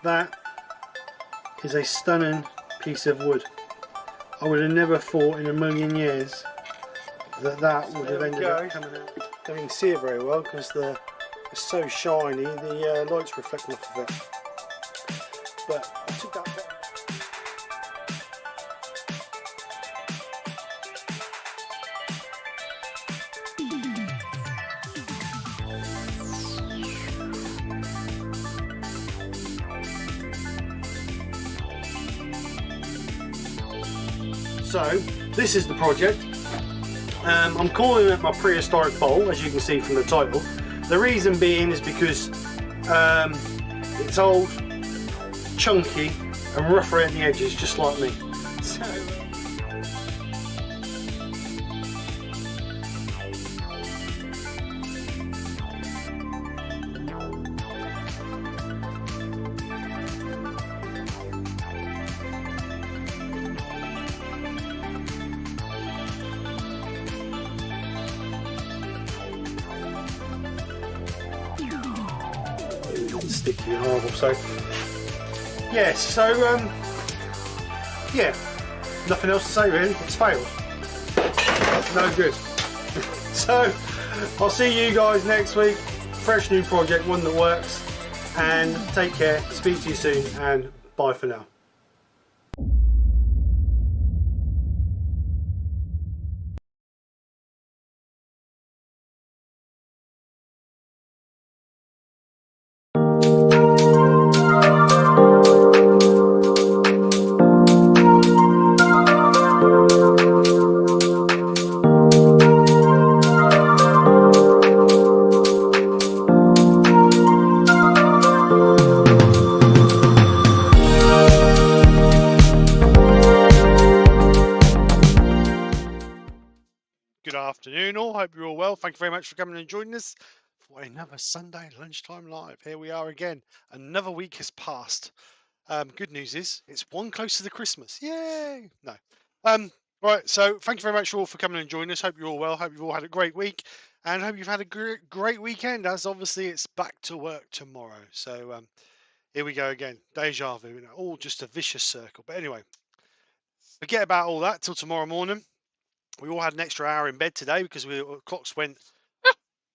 That is a stunning piece of wood. I would have never thought in a million years that that would have ended up coming out. Don't even see it very well because it's so shiny, the light's reflecting off of it. But I took that bit. So this is the project. I'm calling it my prehistoric bowl, as you can see from the title. The reason being is because it's old, chunky and rough around the edges, just like me. So, sticky and horrible. So yes, so yeah, nothing else to say really. It's failed. No good. So I'll see you guys next week. Fresh new project, one that works. And take care. Speak to you soon, and bye for now. Good afternoon all, hope you're all well. Thank you very much for coming and joining us for another Sunday Lunchtime Live. Here we are again. Another week has passed. Good news is it's one closer to Christmas. Yay! No. Right, so thank you very much all for coming and joining us. Hope you're all well. Hope you've all had a great week and hope you've had a great weekend, as obviously it's back to work tomorrow. So here we go again. Deja vu, all just a vicious circle. But anyway, forget about all that till tomorrow morning. We all had an extra hour in bed today because clocks went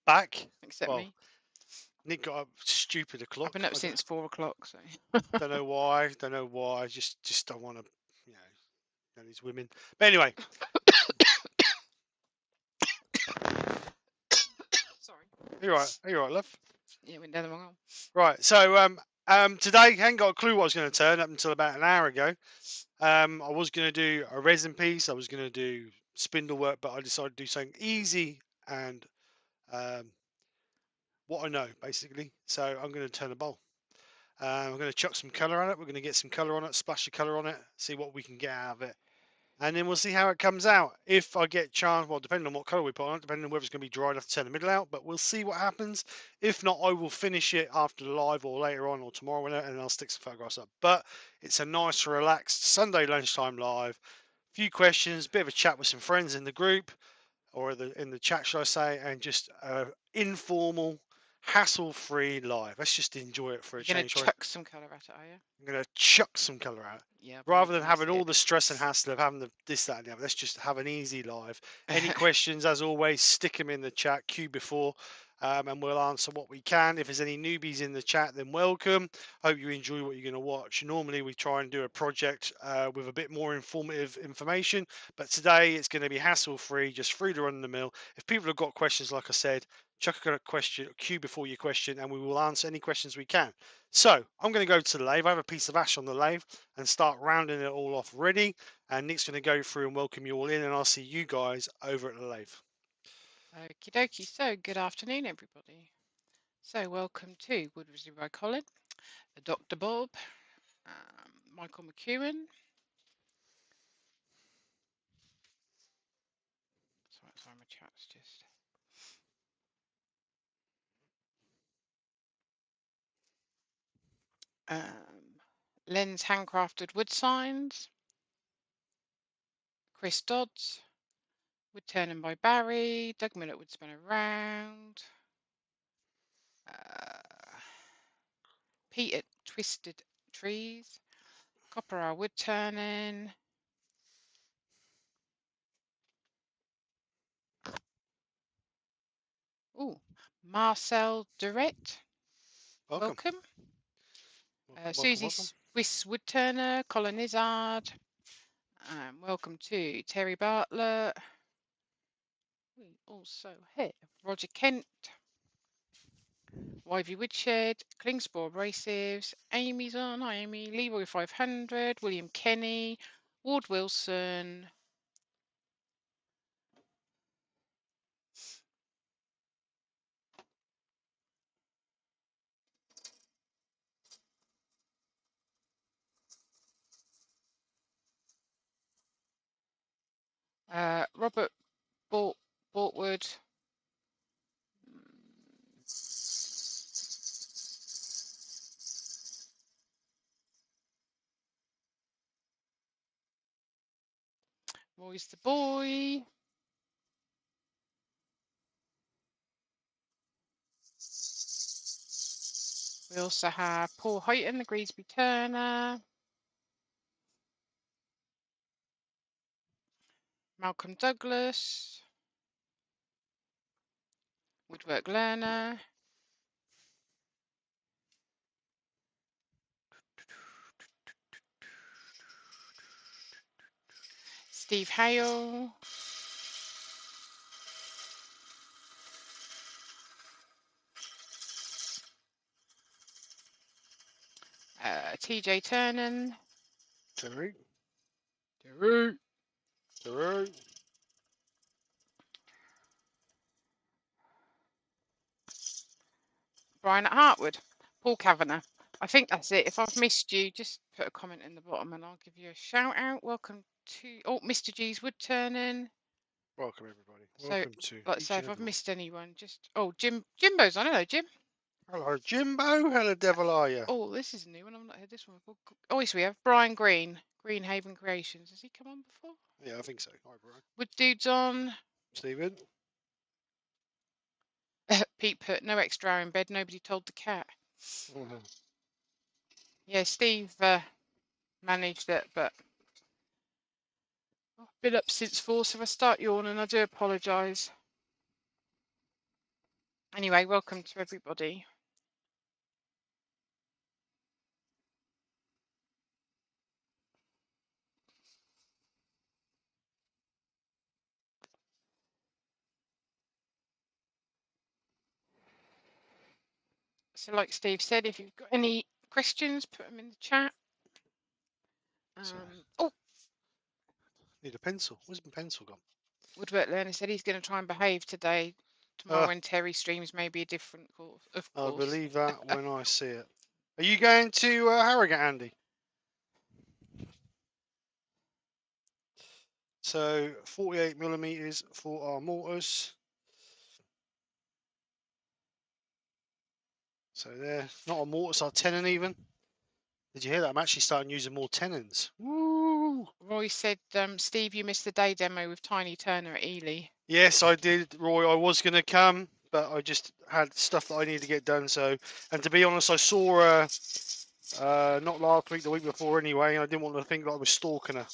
back. Except me. Nick got a stupid o'clock. I've been up since 4 o'clock, so. Don't know why. Don't know why. Just don't want to, you know these women. But anyway. Sorry. Are you right, love? Yeah, went down the wrong hole. Right. So today I hadn't got a clue what I was going to turn up until about an hour ago. I was going to do a resin piece. I was going to do spindle work, but I decided to do something easy and what I know basically. So I'm going to turn a bowl. I'm going to chuck some colour on it. We're going to get some colour on it, splash the colour on it, see what we can get out of it, and then we'll see how it comes out. If I get chance, well, depending on what colour we put on it, depending on whether it's going to be dry enough to turn the middle out, but we'll see what happens. If not, I will finish it after the live or later on or tomorrow, and I'll stick some photographs up. But it's a nice, relaxed Sunday lunchtime live. Few questions, bit of a chat with some friends in the group or in the chat, should I say, and just informal, hassle-free live. Let's just enjoy it for a change. You're going to chuck some colour at it, are you? I'm going to chuck some colour out. Yeah. Rather than having all the stress and hassle of having this, that, and the other, let's just have an easy live. Any questions, as always, stick them in the chat, queue before, and we'll answer what we can. If there's any newbies in the chat, then welcome. Hope you enjoy what you're going to watch. Normally we try and do a project with a bit more informative information, but today it's going to be hassle free, just through the run of the mill. If people have got questions, like I said, chuck a question queue before your question, and we will answer any questions we can. So I'm going to go to the lathe. I have a piece of ash on the lathe and start rounding it all off ready, and Nick's going to go through and welcome you all in, and I'll see you guys over at the lathe. Okie dokie. So, good afternoon, everybody. So, welcome to Woodturning by Colin, Dr. Bob, Michael McEwen. Sorry, my chat's just. Len's handcrafted wood signs. Chris Dodds. Woodturning by Barry. Doug Millett would spin around. Pete at Twisted Trees. Copper Hour Woodturning. Oh, Marcel Durrett. Welcome. Susie Swiss Woodturner, Colin Izzard. Welcome to Terry Bartlett. We also have Roger Kent, Wivey Woodshed, Klingspor Abrasives, Amy's on, hi Amy, Leroy 500, William Kenny, Ward Wilson. Robert Bortwood. Roy's the boy. We also have Paul Huyton, the Greasby Turner. Malcolm Douglas. Woodwork Learner. Steve Hale. TJ Turnan. Terry. Brian at Hartwood. Paul Kavanagh. I think that's it. If I've missed you, just put a comment in the bottom and I'll give you a shout out. Welcome to Mr. G's Woodturning. Welcome everybody. So, Welcome to like I each say, and if I've every missed anyone, just Jimbo's on. Hello, Jim. Hello, Jimbo. How the devil are you? Oh, this is a new one. I've not heard this one before. Oh, yes, we have Brian Green, Green Haven Creations. Has he come on before? Yeah, I think so. Hi, Brian. Wood Dude's on. Stephen. Pete put no extra hour in bed. Nobody told the cat. Mm-hmm. Yeah, Steve managed it, but I've been up since 4, so if I start yawning, I do apologise. Anyway, welcome to everybody. So like Steve said, if you've got any questions, put them in the chat. Oh, Need a pencil. Where's my pencil gone? Woodwork Learner said he's going to try and behave today. Tomorrow when Terry streams may be a different course, of course. I believe that when I see it. Are you going to Harrogate, Andy? So 48mm for our mortars. So they're not a mortar, it's our tenon even. Did you hear that? I'm actually starting using more tenons. Woo! Roy said, Steve, you missed the day demo with Tiny Turner at Ely. Yes, I did, Roy. I was going to come, but I just had stuff that I needed to get done. So, and to be honest, I saw not last week, the week before anyway. I didn't want to think that I was stalking her.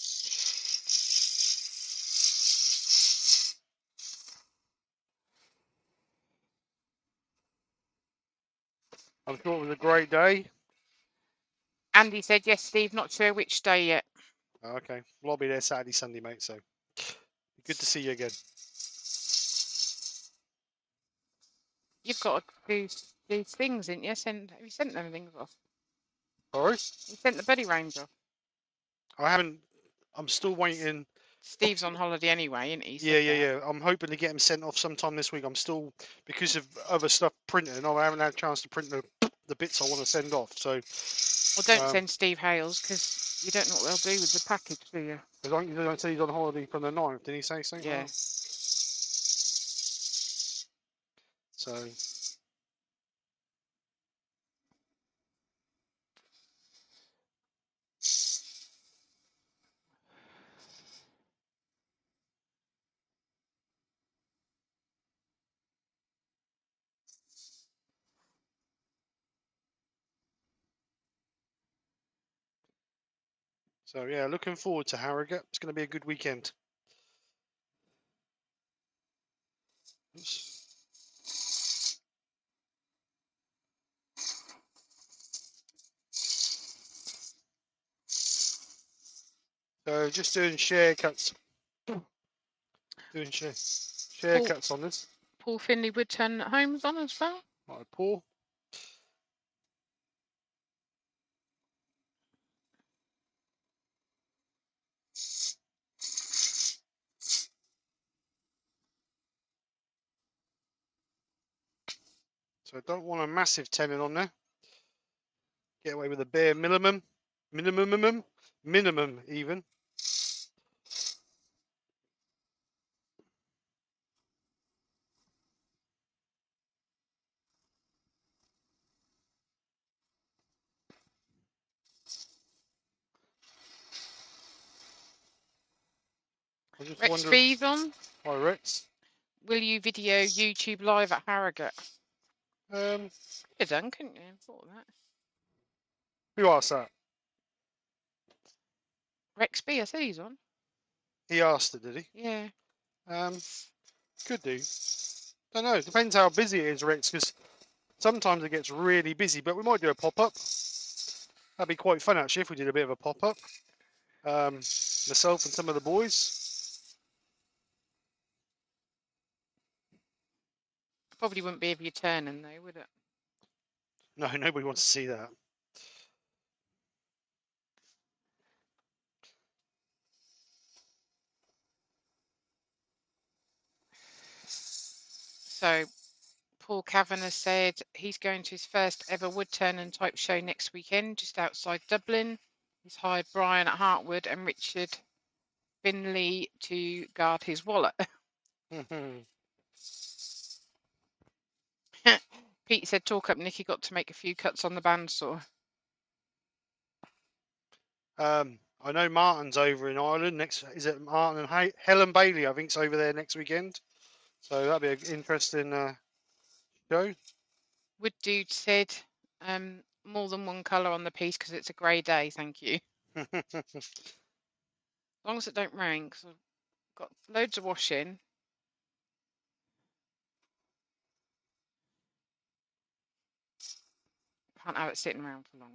I'm sure it was a great day. Andy said, yes, Steve, not sure which day yet. Oh, okay. Well, I'll be there Saturday, Sunday, mate, so good to see you again. You've got to do these things, didn't you? Have you sent them things off? Sorry? You sent the buddy range off. I haven't. I'm still waiting. Steve's on holiday anyway, isn't he? Yeah. I'm hoping to get him sent off sometime this week. I'm still, because of other stuff printing, I haven't had a chance to print the bits I want to send off. So. Well, don't send Steve Hales because you don't know what they'll do with the package, do you? I don't say he's on holiday from the 9th. Did he say something? Yeah. So. So yeah, looking forward to Harrogate. It's going to be a good weekend. Oops. So just doing share cuts. Doing share cuts on this. Paul Finley Woodturning at Home's on as well. Right, Paul. So I don't want a massive tenon on there. Get away with a bare minimum even. I just Rex wonder. B's on. Hi, Rex. Will you video YouTube live at Harrogate? Um, You'd have done, couldn't you? Thought of that. who asked that? Rex B, I said he's on. He asked it, did he? Yeah. Could do. Don't know. It depends how busy it is, Rex, because sometimes it gets really busy. But we might do a pop-up. That'd be quite fun actually if we did a bit of a pop-up. Myself and some of the boys. Probably wouldn't be if you're turning though, would it? No, nobody wants to see that. So Paul Kavanagh said he's going to his first ever Woodturning type show next weekend, just outside Dublin. He's hired Brian at Hartwood and Richard Finley to guard his wallet. Pete said, talk up, Nicky got to make a few cuts on the bandsaw. I know Martin's over in Ireland next. Is it Martin and Helen Bailey? I think's over there next weekend. So that'll be an interesting show. Wood Dude said, more than one colour on the piece because it's a grey day, thank you. As long as it don't rain, because I've got loads of washing. Can't have it sitting around for long.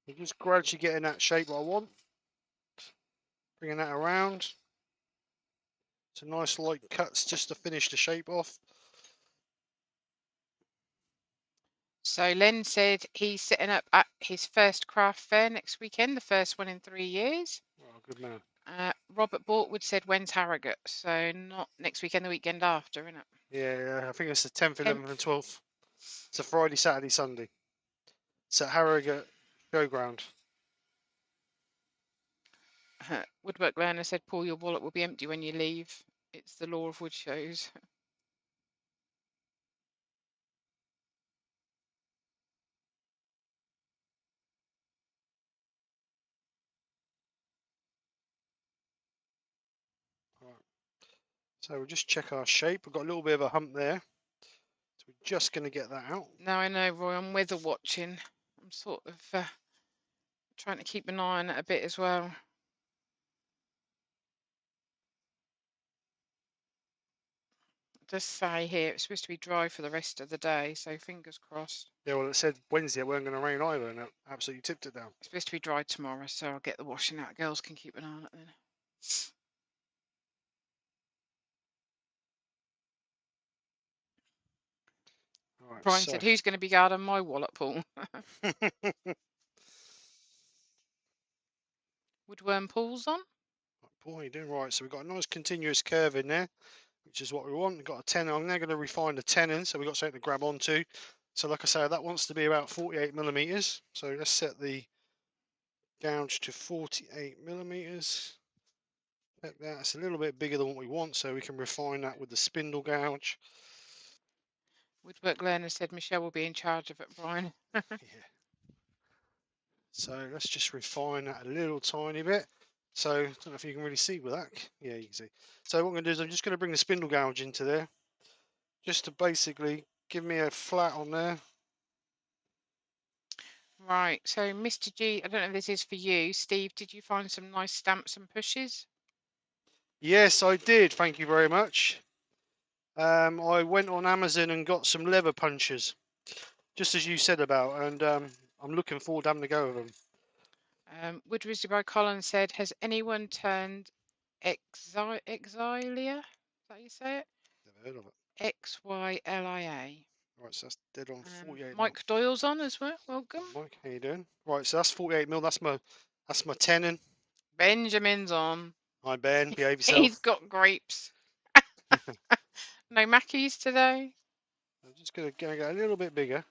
You're just gradually getting that shape I want. Bringing that around. Some nice light cuts just to finish the shape off. So Len said he's setting up at his first craft fair next weekend, the first one in 3 years. Oh, good man. Robert Bortwood said when's Harrogate, so not next weekend, the weekend after, isn't it? Yeah, I think it's the 10th, 11th and 12th. It's a Friday, Saturday, Sunday. It's at Harrogate Showground. Woodwork Learner said, Paul, your wallet will be empty when you leave. It's the law of wood shows. Right. So we'll just check our shape. We've got a little bit of a hump there. So we're just going to get that out. Now I know, Roy, I'm weather watching. I'm sort of trying to keep an eye on it a bit as well. does say here it's supposed to be dry for the rest of the day, so fingers crossed. Yeah, well, it said Wednesday it weren't going to rain either, and it absolutely tipped it down. It's supposed to be dry tomorrow, so I'll get the washing out. Girls can keep an eye on it then. Right, Brian so said, who's going to be guarding my wallet, Paul? Woodworm Paul's on. Paul, how you doing? Right, so we've got a nice continuous curve in there, which is what we want. We've got a tenon. I'm now going to refine the tenon, so we've got something to grab onto. So like I say, that wants to be about 48 millimeters. So let's set the gouge to 48 millimeters. Like that. It's a little bit bigger than what we want, so we can refine that with the spindle gouge. Woodwork Learner said Michelle will be in charge of it, Brian. Yeah. So let's just refine that a little tiny bit. So I don't know if you can really see with that. Yeah, you can see. So what I'm going to do is I'm just going to bring the spindle gouge into there, just to basically give me a flat on there. Right, so Mr. G, I don't know if this is for you. Steve, did you find some nice stamps and pushes? Yes, I did. Thank you very much. I went on Amazon and got some leather punches, just as you said about, and I'm looking forward to having to go with them. Wood Rizzy by Colin said, has anyone turned Exilia? Is that how you say it? Never heard of it. Xylia. Right, so that's dead on 48 mil. Mike Doyle's on as well. Welcome. Mike, how you doing? Right, so that's 48 mil. That's my tenon. Benjamin's on. Hi Ben, behave He's yourself. got grapes. No Mackies today. I'm just gonna get a little bit bigger.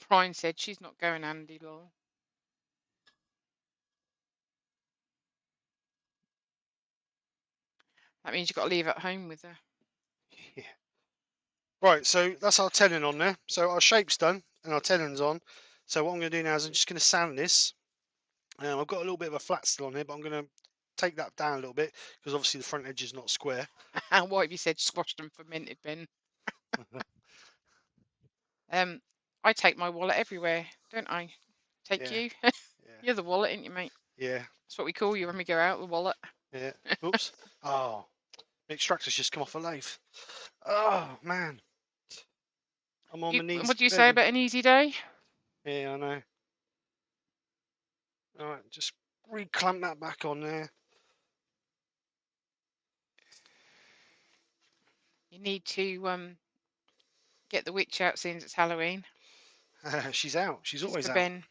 Brian said she's not going, Andy Law. That means you've got to leave at home with her. Yeah. Right, so that's our tenon on there. So our shape's done and our tenon's on. So what I'm going to do now is I'm just going to sand this. I've got a little bit of a flat still on here, but I'm going to take that down a little bit because obviously the front edge is not square. And what have you said? Squashed and fermented, Ben. I take my wallet everywhere, don't I? Take Yeah, you. yeah, You're the wallet, ain't you, mate? yeah, That's what we call you when we go out, the wallet. yeah. Oops. Oh, the extractor's just come off a lathe. Oh man, I'm on my knees What do you say begging. about an easy day? Yeah, I know. All right, just reclamp that back on there. You need to get the witch out since it's Halloween. She's out. She's Just always for out. Ben.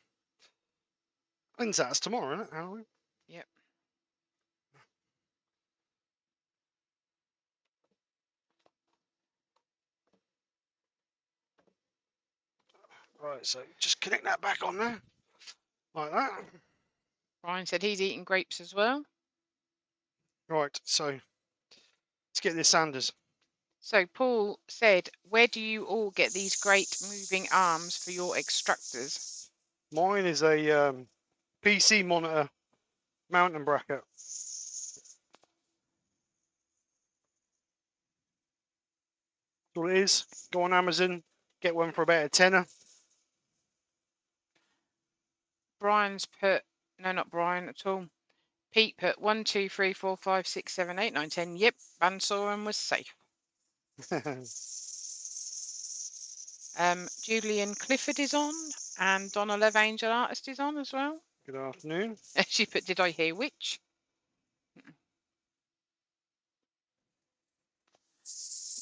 When's that? It's tomorrow, isn't it? Halloween? Yep. Right, so just connect that back on there. Like that. Brian said he's eating grapes as well. Right, so let's get this sanders. So Paul said, where do you all get these great moving arms for your extractors? Mine is a PC monitor mountain bracket. That's all it is. Go on Amazon, get one for about a tenner. Brian's put, no, not Brian at all. Pete put 1, 2, 3, 4, 5, 6, 7, 8, 9, 10. Yep, Bansoran was safe. Julian Clifford is on, and Donna Love Angel Artist is on as well. Good afternoon. She put, did I hear which?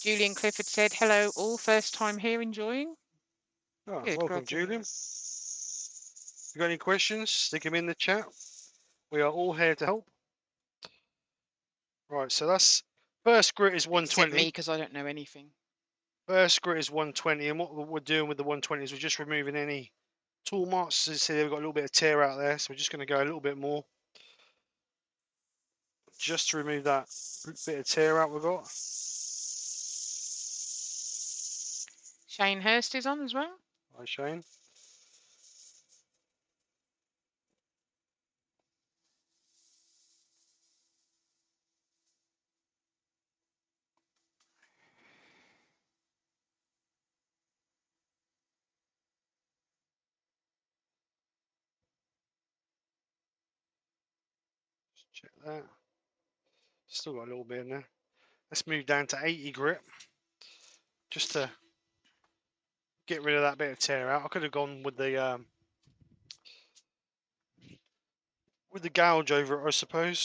Julian Clifford said, hello, all first time here enjoying. Oh, Good, welcome, glad to hear Julian. it. If you've got any questions, stick them in the chat. We are all here to help. Right, so that's first grit is Except 120. me, because I don't know anything. First grit is 120, and what we're doing with the 120 is we're just removing any tool marks. As you see, we've got a little bit of tear out there, so we're just going to go a little bit more just to remove that bit of tear out we've got. Shane Hurst is on as well. Hi, Shane. Just check that. Still got a little bit in there. Let's move down to 80 grit, just to get rid of that bit of tear out. I could have gone with the gouge over it, I suppose.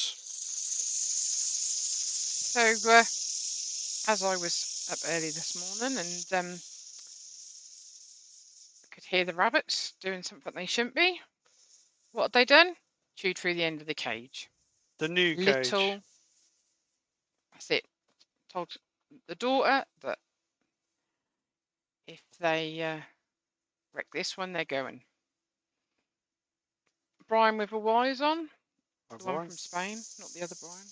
So, as I was up early this morning and I could hear the rabbits doing something they shouldn't be, what had they done? Chewed through the end of the cage. The new cage. That's it. Told the daughter that if they wreck this one, they're going. Brian with the wires on, the one from Spain, not the other Brian.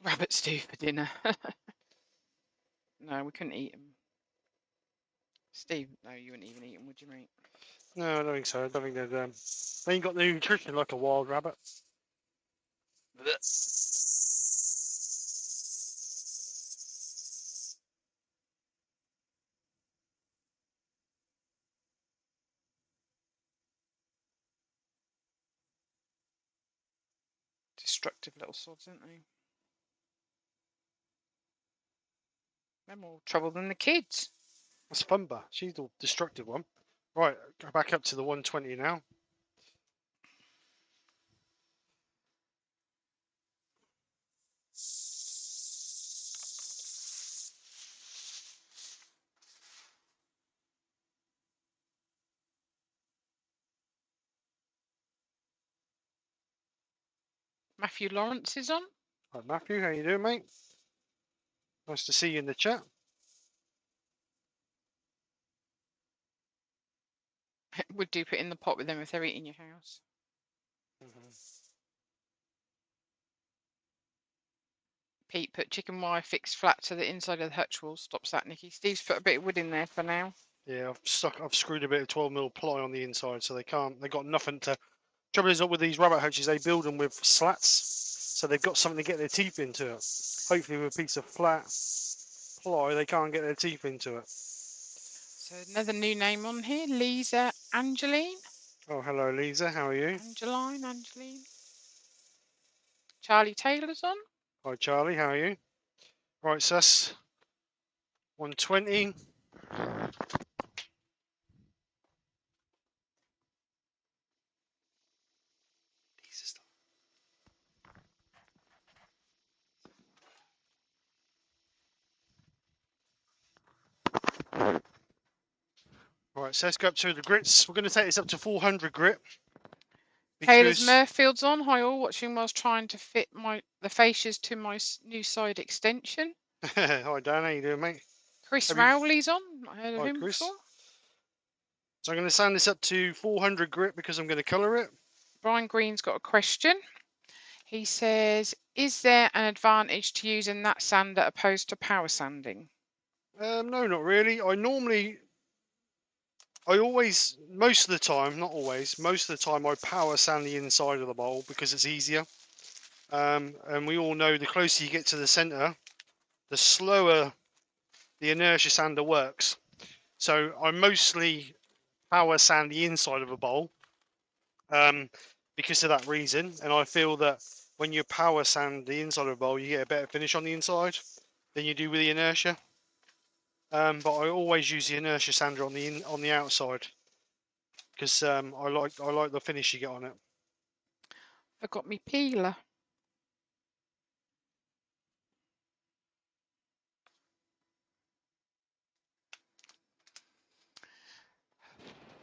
Rabbit stew for dinner. No, we couldn't eat them. Steve, no, you wouldn't even eat them, would you, mate? No, I don't think so. I don't think they'd. They ain't got the nutrition like a wild rabbit. Destructive little sods, aren't they? They're more trouble than the kids. That's Fumba. She's the destructive one. Right, go back up to the 120 now. Matthew Lawrence is on. Right, Matthew, how you doing, mate? Nice to see you in the chat. Would do put in the pot with them if they're eating your house. Pete put chicken wire fixed flat to the inside of the hutch wall. Stops that, Nikki. Steve's put a bit of wood in there for now. Yeah, I've screwed a bit of 12mm ply on the inside, so they got nothing to. Trouble is, not with these rabbit hutches, they build them with slats, so they've got something to get their teeth into it. Hopefully, with a piece of flat ply, they can't get their teeth into it. So another new name on here, Lisa Angeline. Oh, hello, Lisa. How are you? Angeline. Charlie Taylor's on. Hi, Charlie. How are you? Right, so that's 120. Right, so let's go up to the grits. We're going to take this up to 400 grit. Taylor's Murfield's on. Hi all, watching whilst trying to fit the fascias to my new side extension. Hi Dan, how you doing, mate? Chris Rowley's on. I heard of him Chris. before. So I'm going to sand this up to 400 grit because I'm going to colour it. Brian Green's got a question. He says, is there an advantage to using that sander opposed to power sanding? No, not really. Most of the time, not always, most of the time I power sand the inside of the bowl because it's easier. And we all know the closer you get to the centre, the slower the inertia sander works. So I mostly power sand the inside of a bowl because of that reason. And I feel that when you power sand the inside of a bowl, you get a better finish on the inside than you do with the inertia. But I always use the inertia sander on the outside because I like the finish you get on it. I got me peeler.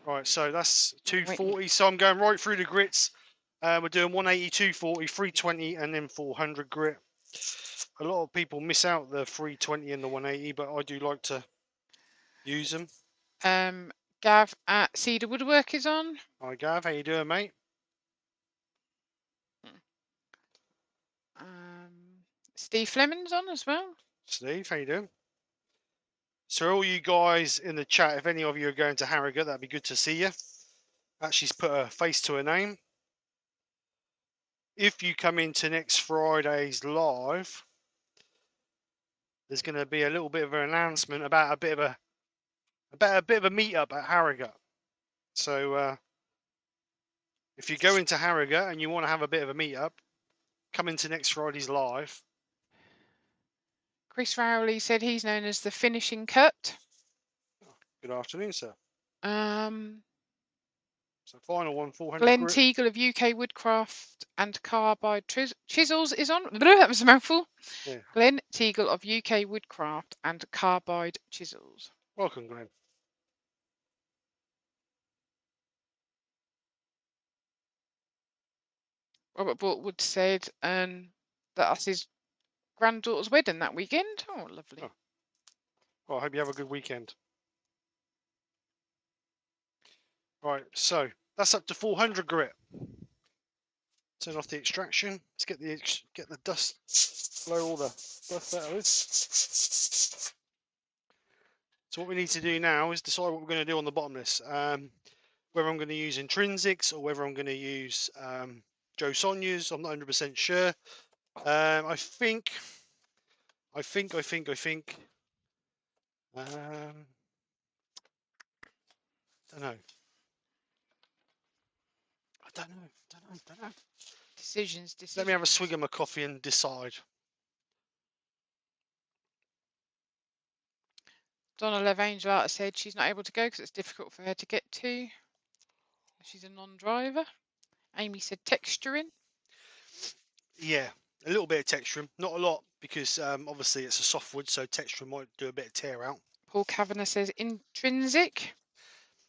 Right, so that's 240. So I'm going right through the grits. We're doing 180, 240, 320, and then 400 grit. A lot of people miss out the 320 and the 180, but I do like to use them. Gav at Cedar Woodwork is on. Hi Gav, how you doing, mate? Steve Fleming's on as well. Steve, how you doing? So all you guys in the chat, if any of you are going to Harrogate, that'd be good to see you. Actually put a face to a name. If you come into next Friday's live, there's going to be a little bit of an announcement about a bit of a meetup at Harrogate. So if you go into Harrogate and you want to have a bit of a meetup, come into next Friday's live. Chris Rowley said he's known as the finishing cut. Good afternoon, sir. Um, So final one, 400 Glenn grit. Teagle of UK Woodcraft and Carbide Chisels is on. That was a mouthful. Yeah. Glenn Teagle of UK Woodcraft and Carbide Chisels. Welcome, Glenn. Robert Bortwood said that that's his granddaughter's wedding that weekend. Oh, lovely. Oh. Well, I hope you have a good weekend. Right, so that's up to 400 grit. Turn off the extraction. Let's get the dust, blow all the dust out of this. So what we need to do now is decide what we're going to do on the bottom of this. Whether I'm going to use intrinsics or whether I'm going to use Joe Sonia's. I'm not 100% sure. I think. I don't know. I don't know. Decisions. Let me have a swig of my coffee and decide. Donna Lev Angel said she's not able to go because it's difficult for her to get to. She's a non-driver. Amy said texturing. Yeah, a little bit of texturing, not a lot because obviously it's a softwood, so texturing might do a bit of tear out. Paul Kavanagh says intrinsic.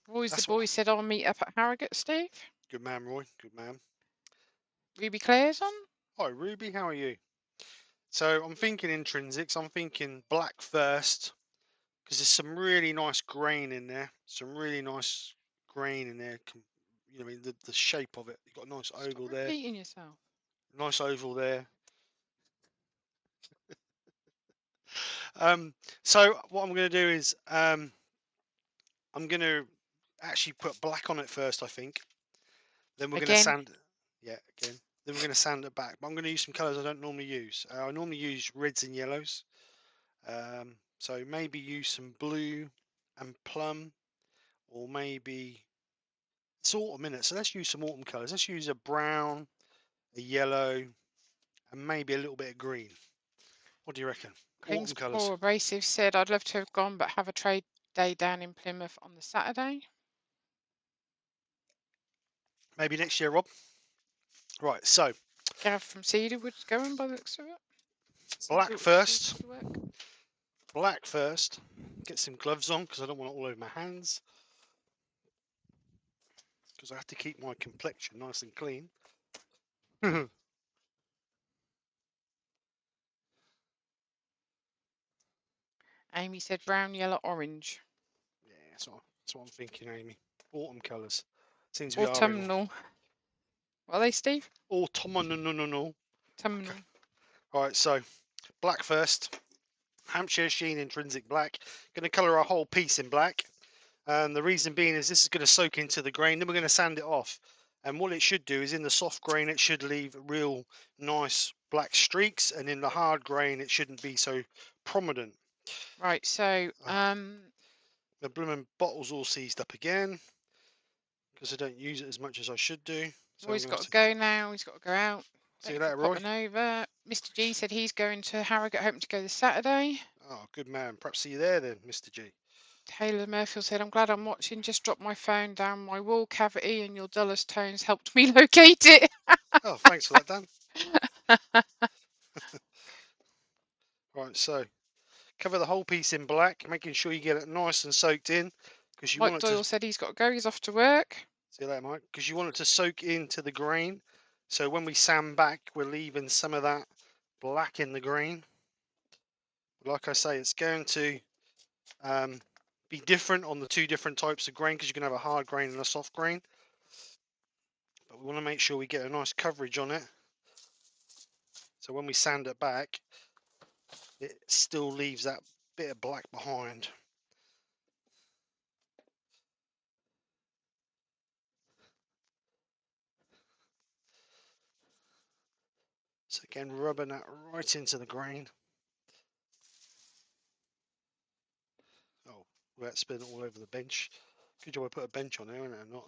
Roy's the boy said I'll meet up at Harrogate, Steve. Good man, Roy. Good man. Ruby Claire's on. Hi, Ruby. How are you? So I'm thinking intrinsics. I'm thinking black first because there's some really nice grain in there. Some really nice grain in there. You know, I mean, the shape of it. You've got a nice oval there. Repeating yourself. Nice oval there. So what I'm going to do is I'm going to actually put black on it first, I think. Then we're going to sand. Yeah, again. Then we're going to sand it back. But I'm going to use some colours I don't normally use. I normally use reds and yellows. So maybe use some blue and plum, or maybe it's autumn, innit? So let's use some autumn colours. Let's use a brown, a yellow, and maybe a little bit of green. What do you reckon? Autumn colours. Abrasive said I'd love to have gone, but have a trade day down in Plymouth on the Saturday. Maybe next year, Rob. Right, so. Gav from Cedarwood's going by the looks of it. Black first. Black first. Get some gloves on because I don't want it all over my hands. Because I have to keep my complexion nice and clean. Amy said brown, yellow, orange. Yeah, that's what I'm thinking, Amy. Autumn colours. Seems to be autumnal. What are they, Steve? Autumnal. Autumnal. Right, so black first. Hampshire Sheen intrinsic black. Going to colour our whole piece in black. And the reason being is this is going to soak into the grain. Then we're going to sand it off. And what it should do is in the soft grain, it should leave real nice black streaks. And in the hard grain, it shouldn't be so prominent. Right, so the blooming bottle's all seized up again because I don't use it as much as I should do. So Roy's got to go now. He's got to go out. See you later, Roy. Over. Mr. G said he's going to Harrogate, hoping to go this Saturday. Oh, good man. Perhaps see you there then, Mr. G. Taylor Murphy said, I'm glad I'm watching. Just dropped my phone down my wall cavity and your dullest tones helped me locate it. Oh, thanks for that, Dan. Right, so cover the whole piece in black, making sure you get it nice and soaked in. Because you Mike want it Doyle said he's got to go. He's off to work. See you later, Mike. Because you want it to soak into the grain. So when we sand back, we're leaving some of that black in the grain. Like I say, it's going to be different on the two different types of grain because you can have a hard grain and a soft grain. But we want to make sure we get a nice coverage on it. So when we sand it back, it still leaves that bit of black behind. So again, rubbing that right into the grain. without spilling it all over the bench. Good job I put a bench on there, isn't it? Or not.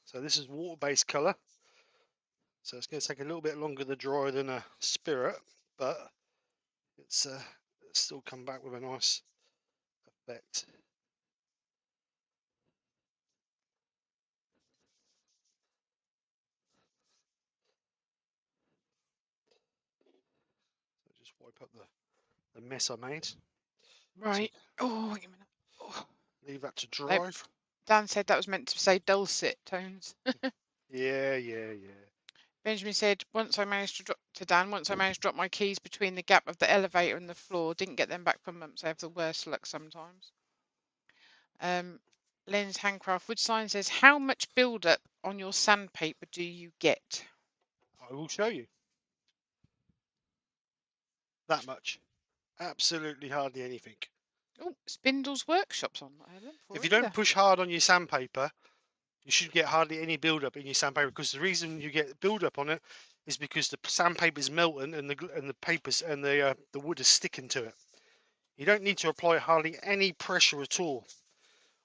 So this is water-based colour. So it's going to take a little bit longer to dry than a spirit, but it's still come back with a nice effect. So just wipe up the mess I made. Right. Oh, wait a minute. Oh. Leave that to Nope. dry. Dan said that was meant to say dulcet tones. Yeah. Benjamin said, once I managed to drop my keys between the gap of the elevator and the floor, didn't get them back for months. I have the worst luck sometimes. Len's Handcraft Wood Sign says, how much build-up on your sandpaper do you get? I will show you. That much. Absolutely hardly anything. Oh, Spindle's Workshop's on. I haven't before If you either. don't push hard on your sandpaper, you should get hardly any build-up in your sandpaper, because the reason you get build-up on it is because the sandpaper is melting and the papers and the wood is sticking to it. You don't need to apply hardly any pressure at all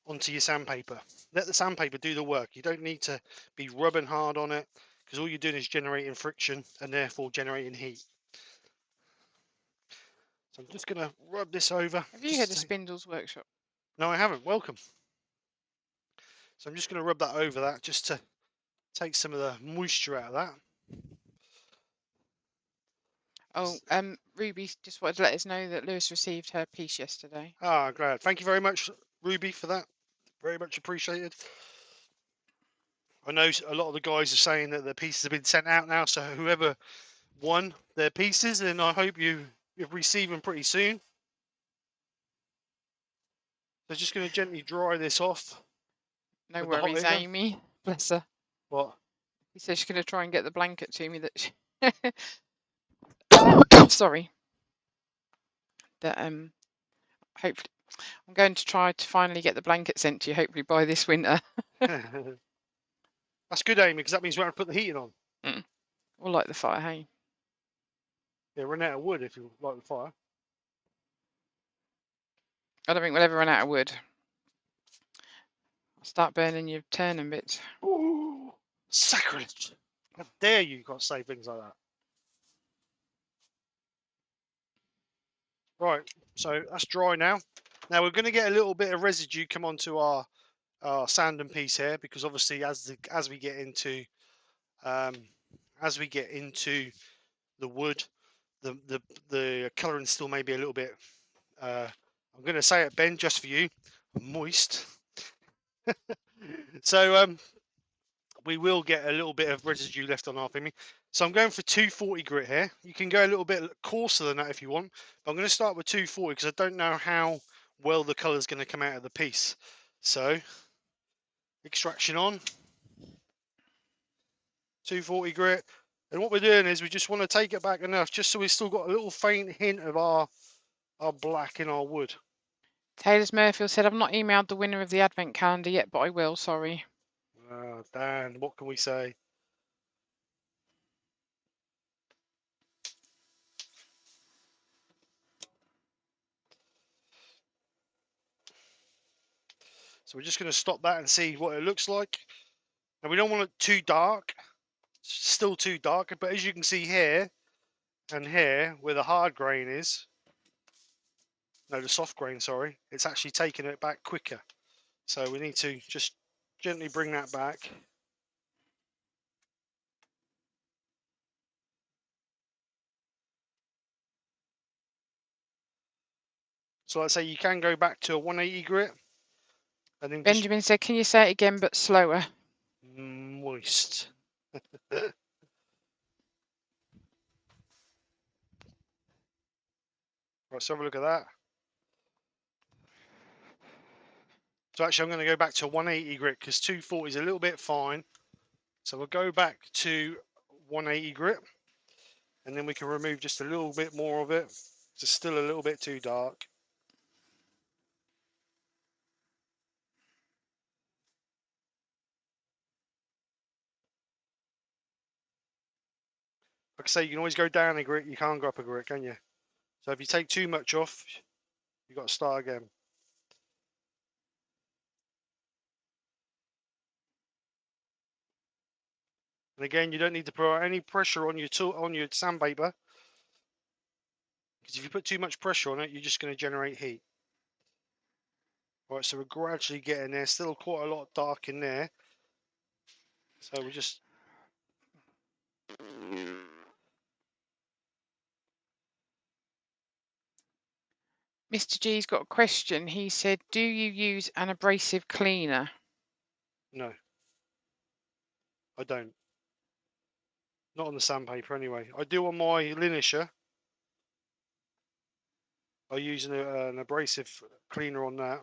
onto your sandpaper. Let the sandpaper do the work. You don't need to be rubbing hard on it, because all you're doing is generating friction and therefore generating heat. So I'm just going to rub this over. Have you heard of Spindle's Workshop? No, I haven't. Welcome. So I'm just going to rub that over that just to take some of the moisture out of that. Oh, Ruby just wanted to let us know that Lewis received her piece yesterday. Ah, glad. Thank you very much, Ruby, for that. Very much appreciated. I know a lot of the guys are saying that the pieces have been sent out now, so whoever won their pieces, then I hope you receive them pretty soon. So just going to gently dry this off. No with the hot worries, air gun. Amy. Bless her. What? He said she's going to try and get the blanket to me that sorry. That hopefully I'm going to try to finally get the blanket sent to you, hopefully by this winter. That's good, Amy, because that means we have to put the heating on. Or like the fire, hey? Yeah, run out of wood if you like the fire. I don't think we'll ever run out of wood. I'll start burning your turning bits. Ooh, sacrilege! How dare you can't say things like that. Right, so that's dry now. Now we're going to get a little bit of residue come onto our sanding piece here, because obviously as we get into the wood, the colouring still may be a little bit. I'm going to say it, Ben, just for you, moist. So we will get a little bit of residue left on our thingy. So I'm going for 240 grit here. You can go a little bit coarser than that if you want, but I'm going to start with 240 because I don't know how well the colour is going to come out of the piece. So extraction on, 240 grit. And what we're doing is we just want to take it back enough just so we've still got a little faint hint of our black in our wood. Taylor's Murphy said, I've not emailed the winner of the advent calendar yet, but I will, sorry. Dan, what can we say? So we're just going to stop that and see what it looks like. Now we don't want it too dark, still too dark, but as you can see here and here, where the hard grain is, no, the soft grain, sorry, it's actually taking it back quicker. So we need to just gently bring that back. So like I say, you can go back to a 180 grit. And then Benjamin said, can you say it again, but slower? Moist. Right, so have a look at that. So actually I'm going to go back to 180 grit because 240 is a little bit fine. So we'll go back to 180 grit, and then we can remove just a little bit more of it. It's still a little bit too dark. Like I say, you can always go down a grit. You can't go up a grit, can you? So if you take too much off, you've got to start again. And again, you don't need to put any pressure on your sandpaper, because if you put too much pressure on it, you're just going to generate heat. Right, so we're gradually getting there. Still quite a lot dark in there. So we just. Mr. G's got a question. He said, do you use an abrasive cleaner? No, I don't. Not on the sandpaper anyway. I do on my linisher. I use an abrasive cleaner on that,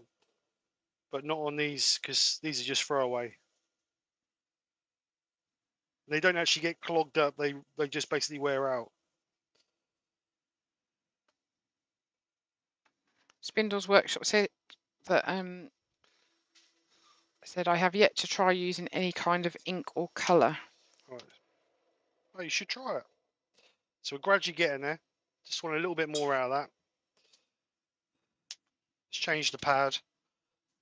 but not on these, because these are just throwaway. They don't actually get clogged up. They just basically wear out. Spindle's Workshop said that said I have yet to try using any kind of ink or colour. Right. Oh, you should try it. So we're gradually getting there. Just want a little bit more out of that. Let's change the pad.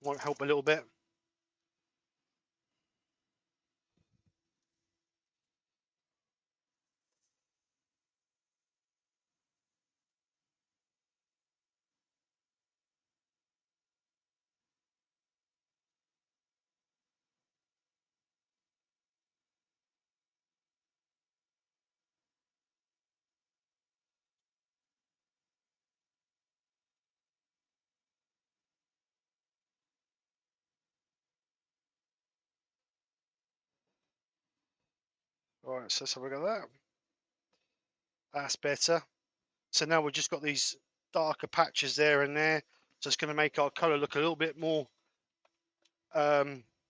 Might help a little bit. Right, so let's have a look at that. That's better. So now we've just got these darker patches there and there. So it's going to make our colour look a little bit more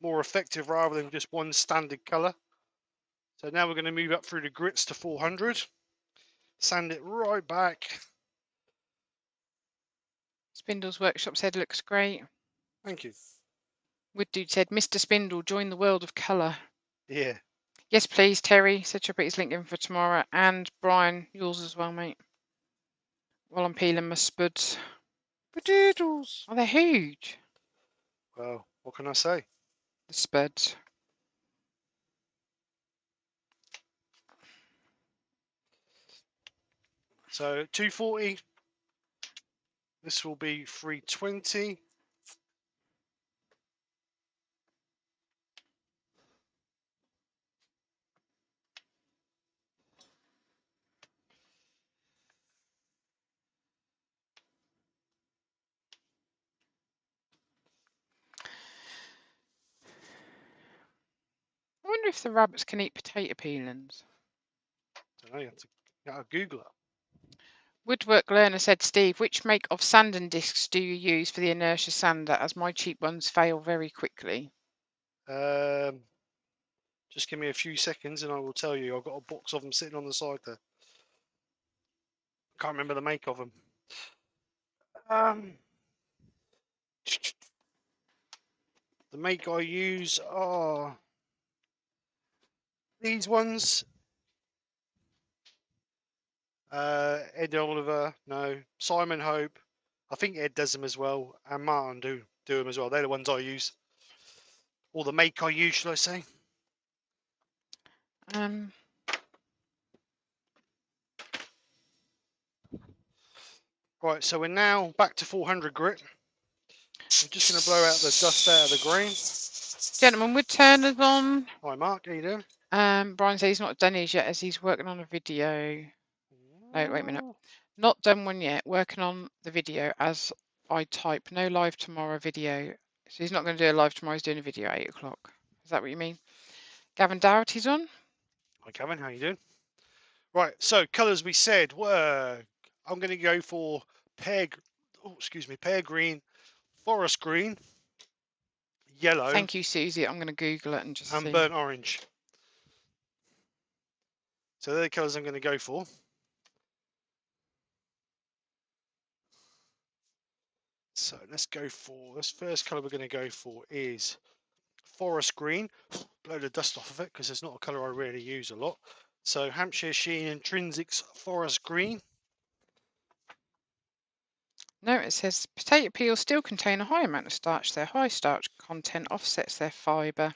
effective rather than just one standard colour. So now we're going to move up through the grits to 400. Sand it right back. Spindle's Workshop said looks great. Thank you. Wood Dude said, Mr. Spindle, join the world of colour. Yeah. Yes, please, Terry. Said she'll put his link in for tomorrow. And Brian, yours as well, mate. While I'm peeling my spuds. Potatoes. Oh, they're huge. Well, what can I say? The spuds. So 240. This will be 320. I wonder if the rabbits can eat potato peelings. I don't know, you have to Google it. Woodwork Learner said, Steve, which make of sanding discs do you use for the inertia sander, as my cheap ones fail very quickly? Just give me a few seconds and I will tell you. I've got a box of them sitting on the side there. Can't remember the make of them. The make I use are these ones. Ed Oliver, no. Simon Hope. I think Ed does them as well, and Martin do them as well. They're the ones I use, or the make I use, should I say? Right, so we're now back to 400 grit. I'm just going to blow out the dust out of the grain. Gentlemen, Woodturner's on. Hi, Mark. How you doing? Brian says he's not done his yet, as he's working on a video. No, wait a minute. Not done one yet. Working on the video as I type. No live tomorrow video. So he's not going to do a live tomorrow. He's doing a video at 8 o'clock. Is that what you mean? Gavin Dougherty's on. Hi, Kevin. How you doing? Right, so colours we said were, I'm going to go for pear green, forest green, yellow, Thank you, Susie. I'm going to Google it and just and see. burnt orange. So they're the colours I'm going to go for. So let's go for, this first colour we're going to go for is forest green. Blow the dust off of it because it's not a colour I really use a lot. So Hampshire Sheen Intrinsics Forest Green. No, it says potato peels still contain a high amount of starch. Their high starch content offsets their fibre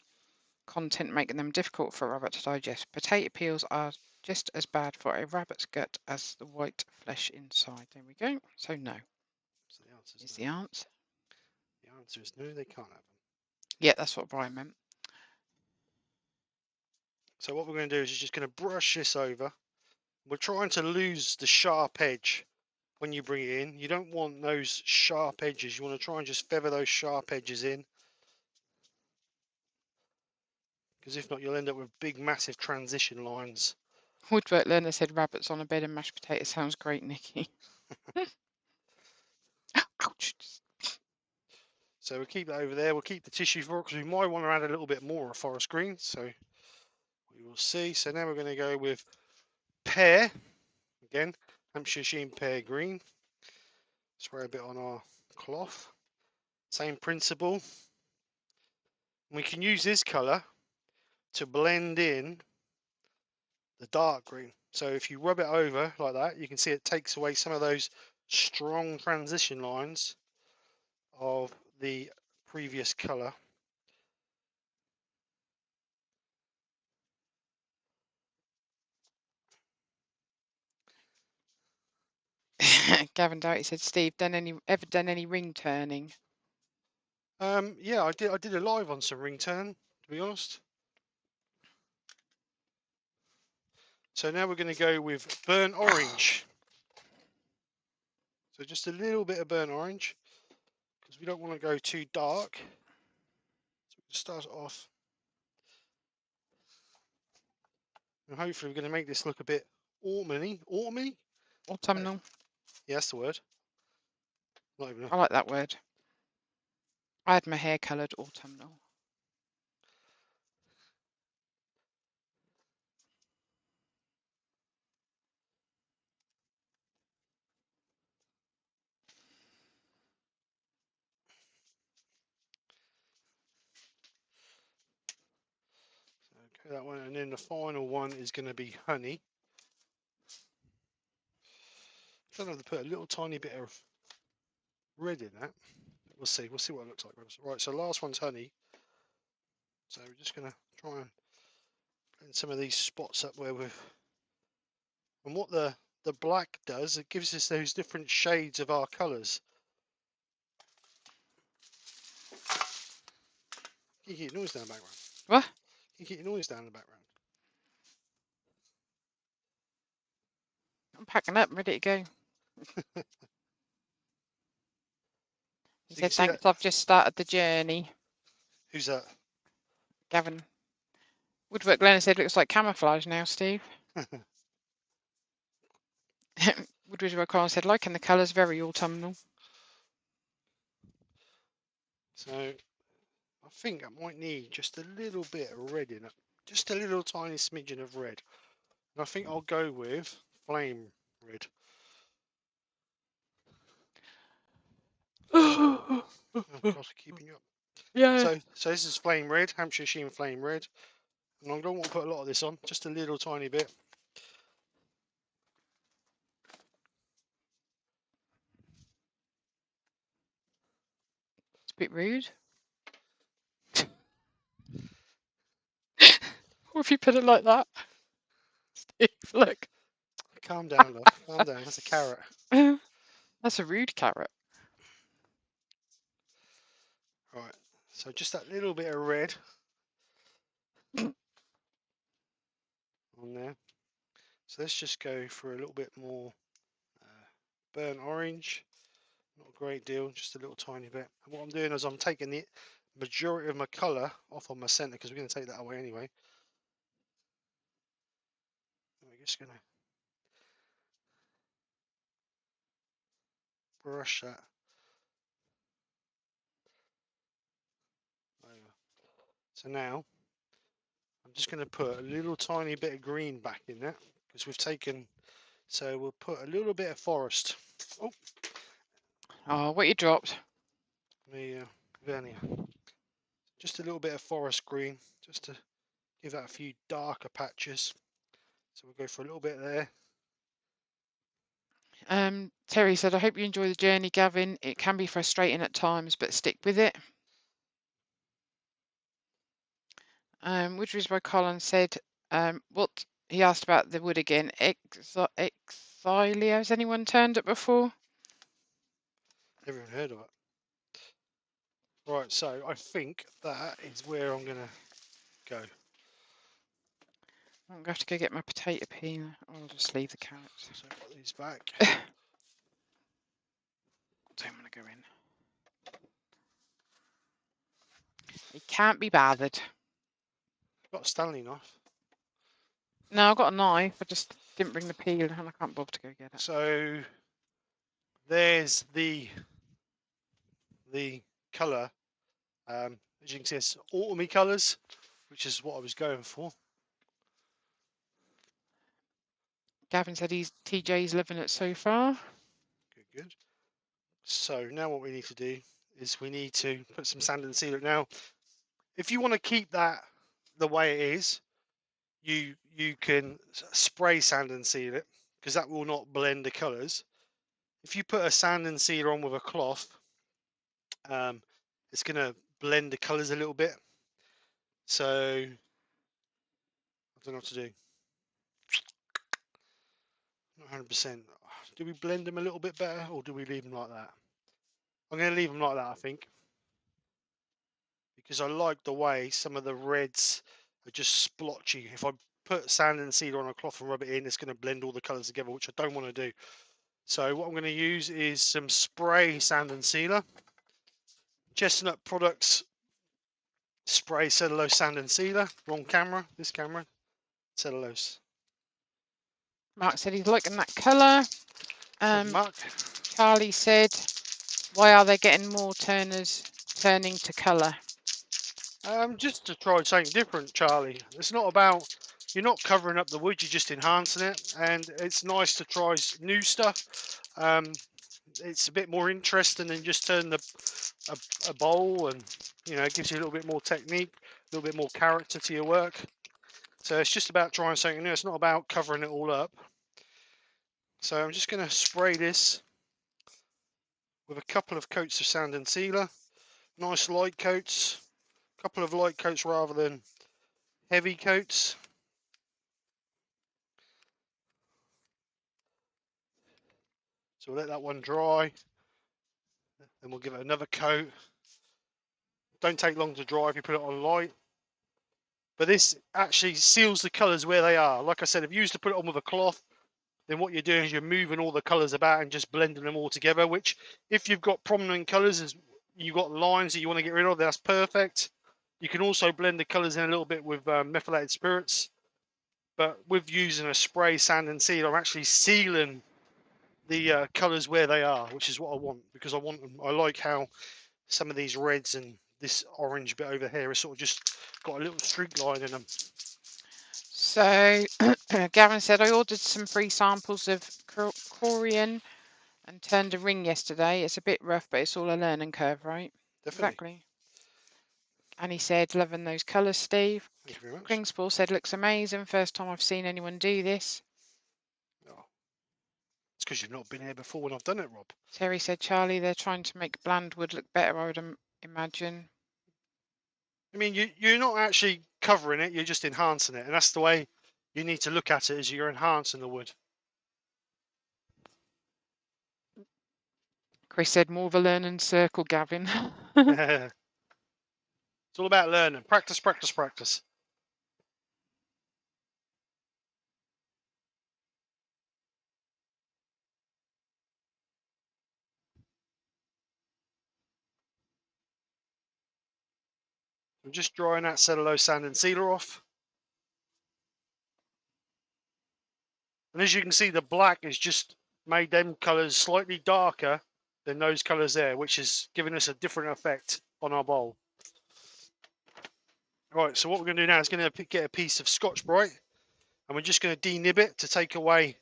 content, making them difficult for a rabbit to digest. Potato peels are just as bad for a rabbit's gut as the white flesh inside. There we go. So no So the answer is is no. the answer. The answer is no, they can't have them. Yeah, that's what Brian meant. So what we're going to do is just going to brush this over. We're trying to lose the sharp edge when you bring it in. You don't want those sharp edges. You want to try and just feather those sharp edges in. Because if not, you'll end up with big, massive transition lines. Woodwork learner said rabbits on a bed of mashed potatoes sounds great, Nikki. Ouch. So we'll keep that over there. We'll keep the tissue for it because we might want to add a little bit more of forest green. So we will see. So now we're going to go with pear. Again, Hampshire Sheen Pear Green. Spray a bit on our cloth. Same principle. We can use this colour to blend in the dark green. So if you rub it over like that, you can see it takes away some of those strong transition lines of the previous colour. Gavin Doughty said, Steve, ever done any ring turning? Yeah, I did a live on some ring turn, to be honest. So now we're going to go with burnt orange. So just a little bit of burnt orange because we don't want to go too dark. So we start off, and hopefully we're going to make this look a bit autumny. Autumny? Autumnal. Yeah, that's the word. Not even. I like that word. I had my hair coloured autumnal. Okay, that one, and then the final one is going to be honey. I don't know if to put a little tiny bit of red in that. We'll see. We'll see what it looks like. Right. So last one's honey. So we're just going to try and blend some of these spots up where we've. And what the black does, it gives us those different shades of our colours. Can you keep your noise down in the background? What? Can you keep your noise down in the background? I'm packing up, ready to go. He So you can said, see that. thanks, I've just started the journey. Who's that? Gavin. Woodwork Learner said, looks like camouflage now, Steve. Woodwork Connor said, liking the colours, very autumnal. So I think I might need just a little bit of red in it. Just a little tiny smidgen of red. And I think I'll go with flame red. Oh God, keeping you up. Yeah. So this is flame red, Hampshire Sheen flame red. And I don't want to put a lot of this on, just a little tiny bit. It's a bit rude. What if you put it like that? Steve, look. Calm down, love. Calm down. That's a carrot. That's a rude carrot. Right. So just that little bit of red on there. So let's just go for a little bit more burnt orange. Not a great deal, just a little tiny bit. And what I'm doing is I'm taking the majority of my colour off on my centre because we're going to take that away anyway. And we're just going to brush that over. So now I'm just going to put a little tiny bit of green back in there because we've taken. So we'll put a little bit of forest. Oh, what you dropped? The vernier. Just a little bit of forest green, just to give that a few darker patches. So we'll go for a little bit there. Terry said, I hope you enjoy the journey, Gavin. It can be frustrating at times, but stick with it. Woodridge by Colin said, what he asked about the wood again. Exilia, has anyone turned it before? Never even heard of it. Right, so I think that is where I'm gonna go. I'm going to have to go get my potato peeler. I'll just leave the carrots. So I've got these back. Don't want to go in. It can't be bothered. I've got a Stanley knife. No, I've got a knife. I just didn't bring the peeler and I can't bother to go get it. So there's the colour. As you can see, it's autumny colours, which is what I was going for. Gavin said TJ's loving it so far. Good. So now what we need to do is we need to put some sand and sealer. Now, if you want to keep that the way it is, you can spray sand and seal it, because that will not blend the colours. If you put a sand and sealer on with a cloth, it's going to blend the colours a little bit. So I don't know what to do. Not 100%. Do we blend them a little bit better, or do we leave them like that? I'm going to leave them like that, I think, because I like the way some of the reds are just splotchy. If I put sand and sealer on a cloth and rub it in, it's going to blend all the colours together, which I don't want to do. So what I'm going to use is some spray sand and sealer. Chestnut Products spray cellulose sand and sealer. Wrong camera. This camera. Cellulose. Mark said he's liking that colour. Mark. Charlie said, why are they getting more turners turning to colour? Just to try something different, Charlie. It's not about, you're not covering up the wood, you're just enhancing it, and it's nice to try new stuff. It's a bit more interesting than just turning a bowl, and it gives you a little bit more technique, a little bit more character to your work. So it's just about trying something new. It's not about covering it all up. So I'm just going to spray this with a couple of coats of sand and sealer. Nice light coats, a couple of light coats rather than heavy coats. So we'll let that one dry, then we'll give it another coat. Don't take long to dry if you put it on light. But this actually seals the colours where they are. Like I said, if you used to put it on with a cloth, then what you're doing is you're moving all the colours about and just blending them all together, which if you've got prominent colours, you've got lines that you want to get rid of, that's perfect. You can also blend the colours in a little bit with methylated spirits. But with using a spray sand and seal, I'm actually sealing the colours where they are, which is what I want, because I like how some of these reds and this orange bit over here is sort of just got a little streak line in them. So Gavin said, I ordered some free samples of Corian and turned a ring yesterday. It's a bit rough, but it's all a learning curve, right? Definitely. Exactly. And he said, loving those colours, Steve. Thank you very much. Kingspool said, looks amazing. First time I've seen anyone do this. Oh. It's because you've not been here before when I've done it, Rob. Terry said, Charlie, they're trying to make bland wood look better, I would imagine. I mean, you're not actually covering it, you're just enhancing it. And that's the way you need to look at it, is you're enhancing the wood. Chris said, more of a learning circle, Gavin. It's all about learning. Practice, practice, practice. I'm just drying that cellulose sand and sealer off. And as you can see, the black has just made them colours slightly darker than those colours there, which is giving us a different effect on our bowl. Right, so what we're going to do now is going to get a piece of Scotch Brite, and we're just going to denib it to take away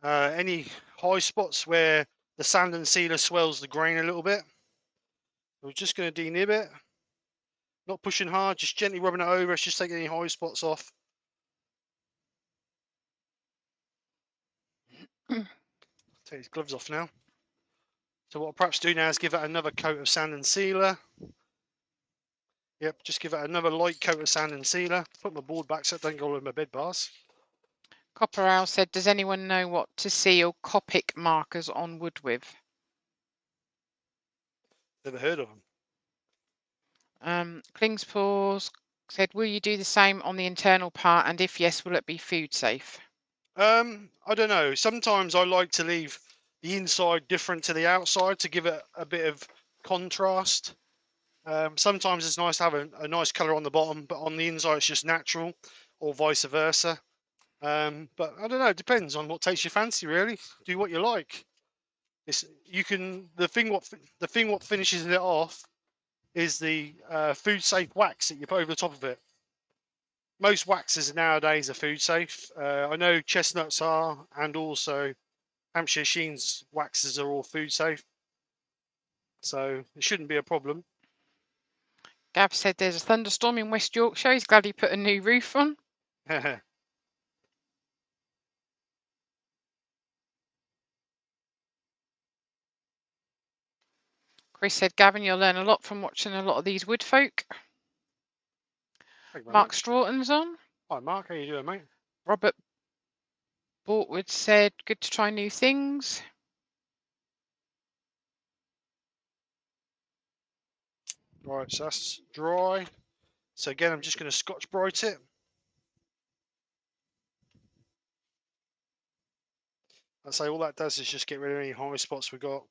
any high spots where the sand and sealer swells the grain a little bit. We're just going to denib it, not pushing hard, just gently rubbing it over. It's just taking any high spots off. Take his gloves off now. So what I'll perhaps do now is give it another coat of sand and sealer. Yep, just give it another light coat of sand and sealer. Put my board back so it don't go all in my bed bars. Copper Owl said, does anyone know what to seal Copic markers on wood with? Never heard of them. Klingspors said, will you do the same on the internal part? And if yes, will it be food safe? I don't know. Sometimes I like to leave the inside different to the outside to give it a bit of contrast. Sometimes it's nice to have a nice colour on the bottom, but on the inside it's just natural, or vice versa. But I don't know. It depends on what takes your fancy, really. Do what you like. The thing what finishes it off is the food safe wax that you put over the top of it. Most waxes nowadays are food safe. I know chestnuts are, and also Hampshire Sheen's waxes are all food safe, so it shouldn't be a problem. Gav said there's a thunderstorm in West Yorkshire. He's glad he put a new roof on. Chris said, Gavin, you'll learn a lot from watching a lot of these wood folk. Mark Stroughton's on. Hi, Mark. How you doing, mate? Robert Bortwood said, good to try new things. Right, so that's dry. So again, I'm just going to Scotch Brite it. I'd say all that does is just get rid of any high spots we got.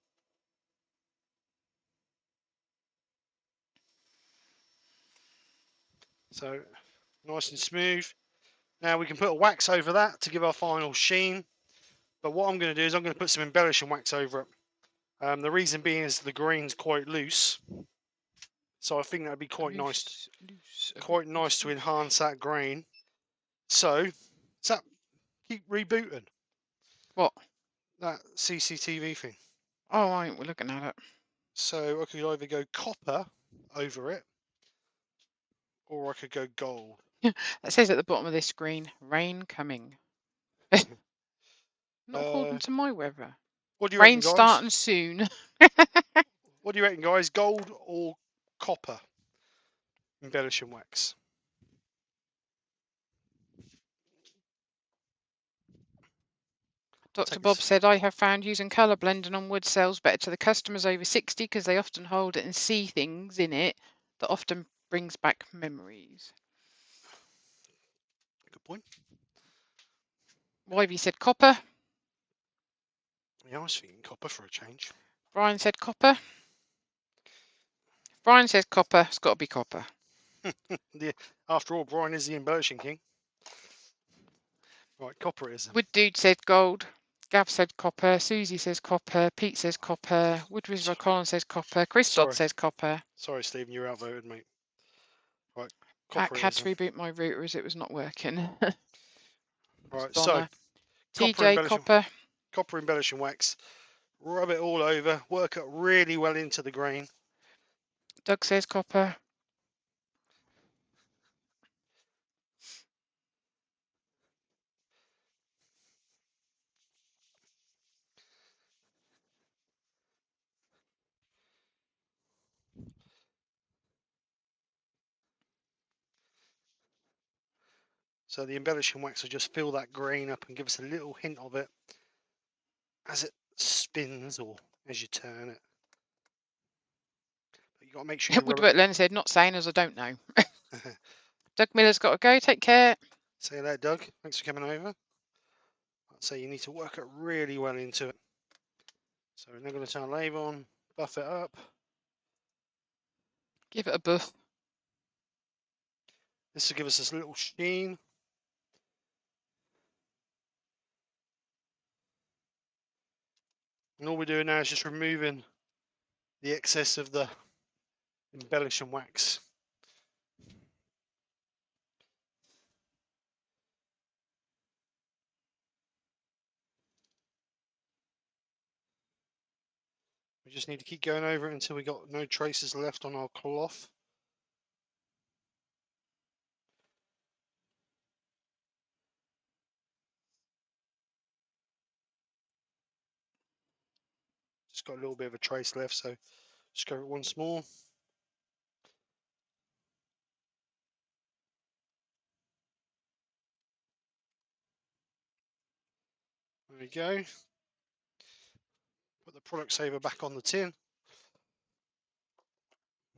So nice and smooth. Now we can put a wax over that to give our final sheen. But what I'm going to do is I'm going to put some embellishing wax over it. The reason being is the green's quite loose. So I think that'd be quite nice to enhance that grain. So, does that keep rebooting? What? That CCTV thing. Oh, right, we're looking at it. So I could either go copper over it, or I could go gold. It says at the bottom of this screen, rain coming. Not according to my weather. What do you Rain reckon, guys? starting soon. What do you reckon, guys? Gold or copper embellishing wax? Dr. Bob said, I have found using colour blending on wood sells better to the customers over 60 because they often hold it and see things in it that often brings back memories. Good point. Wivey said copper. Yeah, I was thinking copper for a change. Brian said copper. Brian says copper. It's got to be copper. After all, Brian is the embellishing king. Right, copper it is. Wood Dude said gold. Gav said copper. Susie says copper. Pete says copper. Wood Whisperer Colin says copper. Chris Dodd says copper. Sorry, Stephen, you're outvoted, mate. Right, Pack had to reboot my router as it was not working. Right, so TJ copper. Copper embellishing wax. Rub it all over. Work it really well into the grain. Doug says copper. So the embellishing wax will just fill that grain up and give us a little hint of it as it spins or as you turn it. But you got to make sure you rub Woodwork Leonard said, not saying as I don't know. Doug Miller's got to go. Take care. See you there, Doug. Thanks for coming over. I'd say you need to work it really well into it. So we're now going to turn the lathe on, buff it up. Give it a buff. This will give us this little sheen. And all we're doing now is just removing the excess of the embellishing wax. We just need to keep going over it until we got no traces left on our cloth. got a little bit of a trace left, so just go once more. There we go. Put the product saver back on the tin.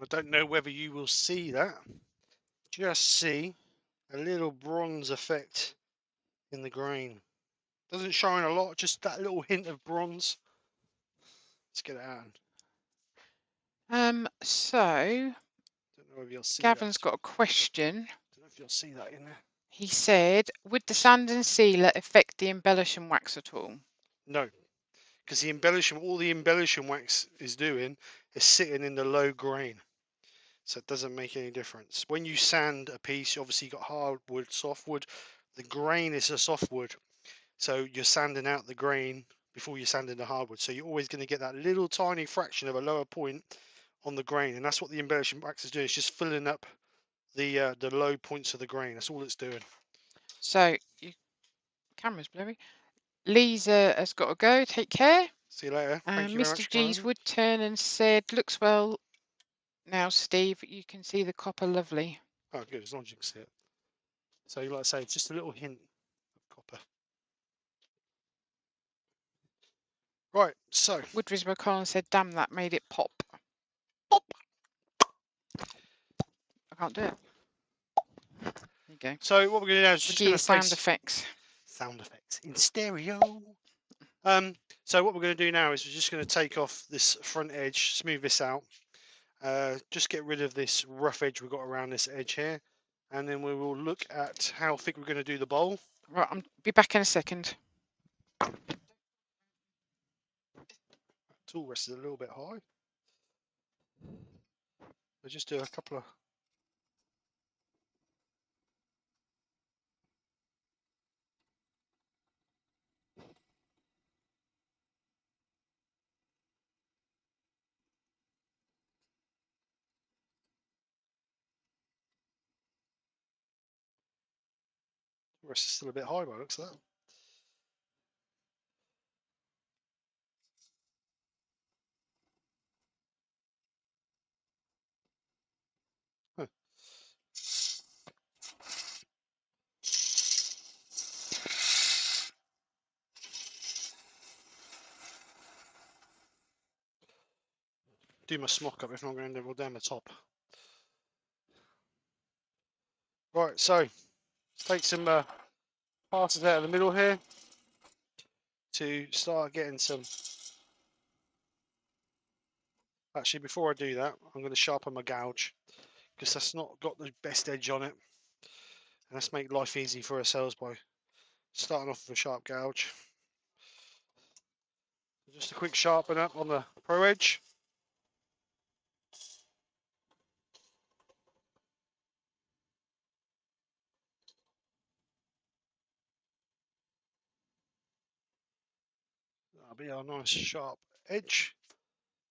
I don't know whether you will see that. Just see a little bronze effect in the grain. Doesn't shine a lot, just that little hint of bronze. Let's get it out. So Don't know if you'll see Gavin's that. got a question. Don't know if you'll see that in there. He said, would the sand and sealer affect the embellishing wax at all? No, because all the embellishing wax is doing is sitting in the low grain. So it doesn't make any difference. When you sand a piece, you obviously got hardwood, softwood. The grain is a softwood. So you're sanding out the grain before you're sanding the hardwood. So you're always going to get that little tiny fraction of a lower point on the grain. And that's what the embellishing wax is doing. It's just filling up the low points of the grain. That's all it's doing. So, camera's blurry. Lisa has got to go. Take care. See you later. Thank you very Mr. much. G's would turn and said, looks well now, Steve. You can see the copper lovely. Oh, good. As long as you can see it. So, like I say, just a little hint of copper. Right. So. Woodridge McCollum said, damn, that made it pop. Pop. I can't do it. There you go. So what we're going to do now is just going to sound effects. Sound effects in stereo. So what we're going to do now is we're just going to take off this front edge, smooth this out, just get rid of this rough edge we've got around this edge here, and then we will look at how thick we're going to do the bowl. Right, I'll be back in a second. Tool rest is a little bit high. I'll just do a couple of. The rest is still a bit high by the looks of that. Huh. Do my smock up if not going to go down the top. Right, so let's take some passes out of the middle here to start getting some. Actually, before I do that, I'm going to sharpen my gouge because that's not got the best edge on it. And let's make life easy for ourselves by starting off with a sharp gouge. Just a quick sharpen up on the pro edge. That'll be our nice sharp edge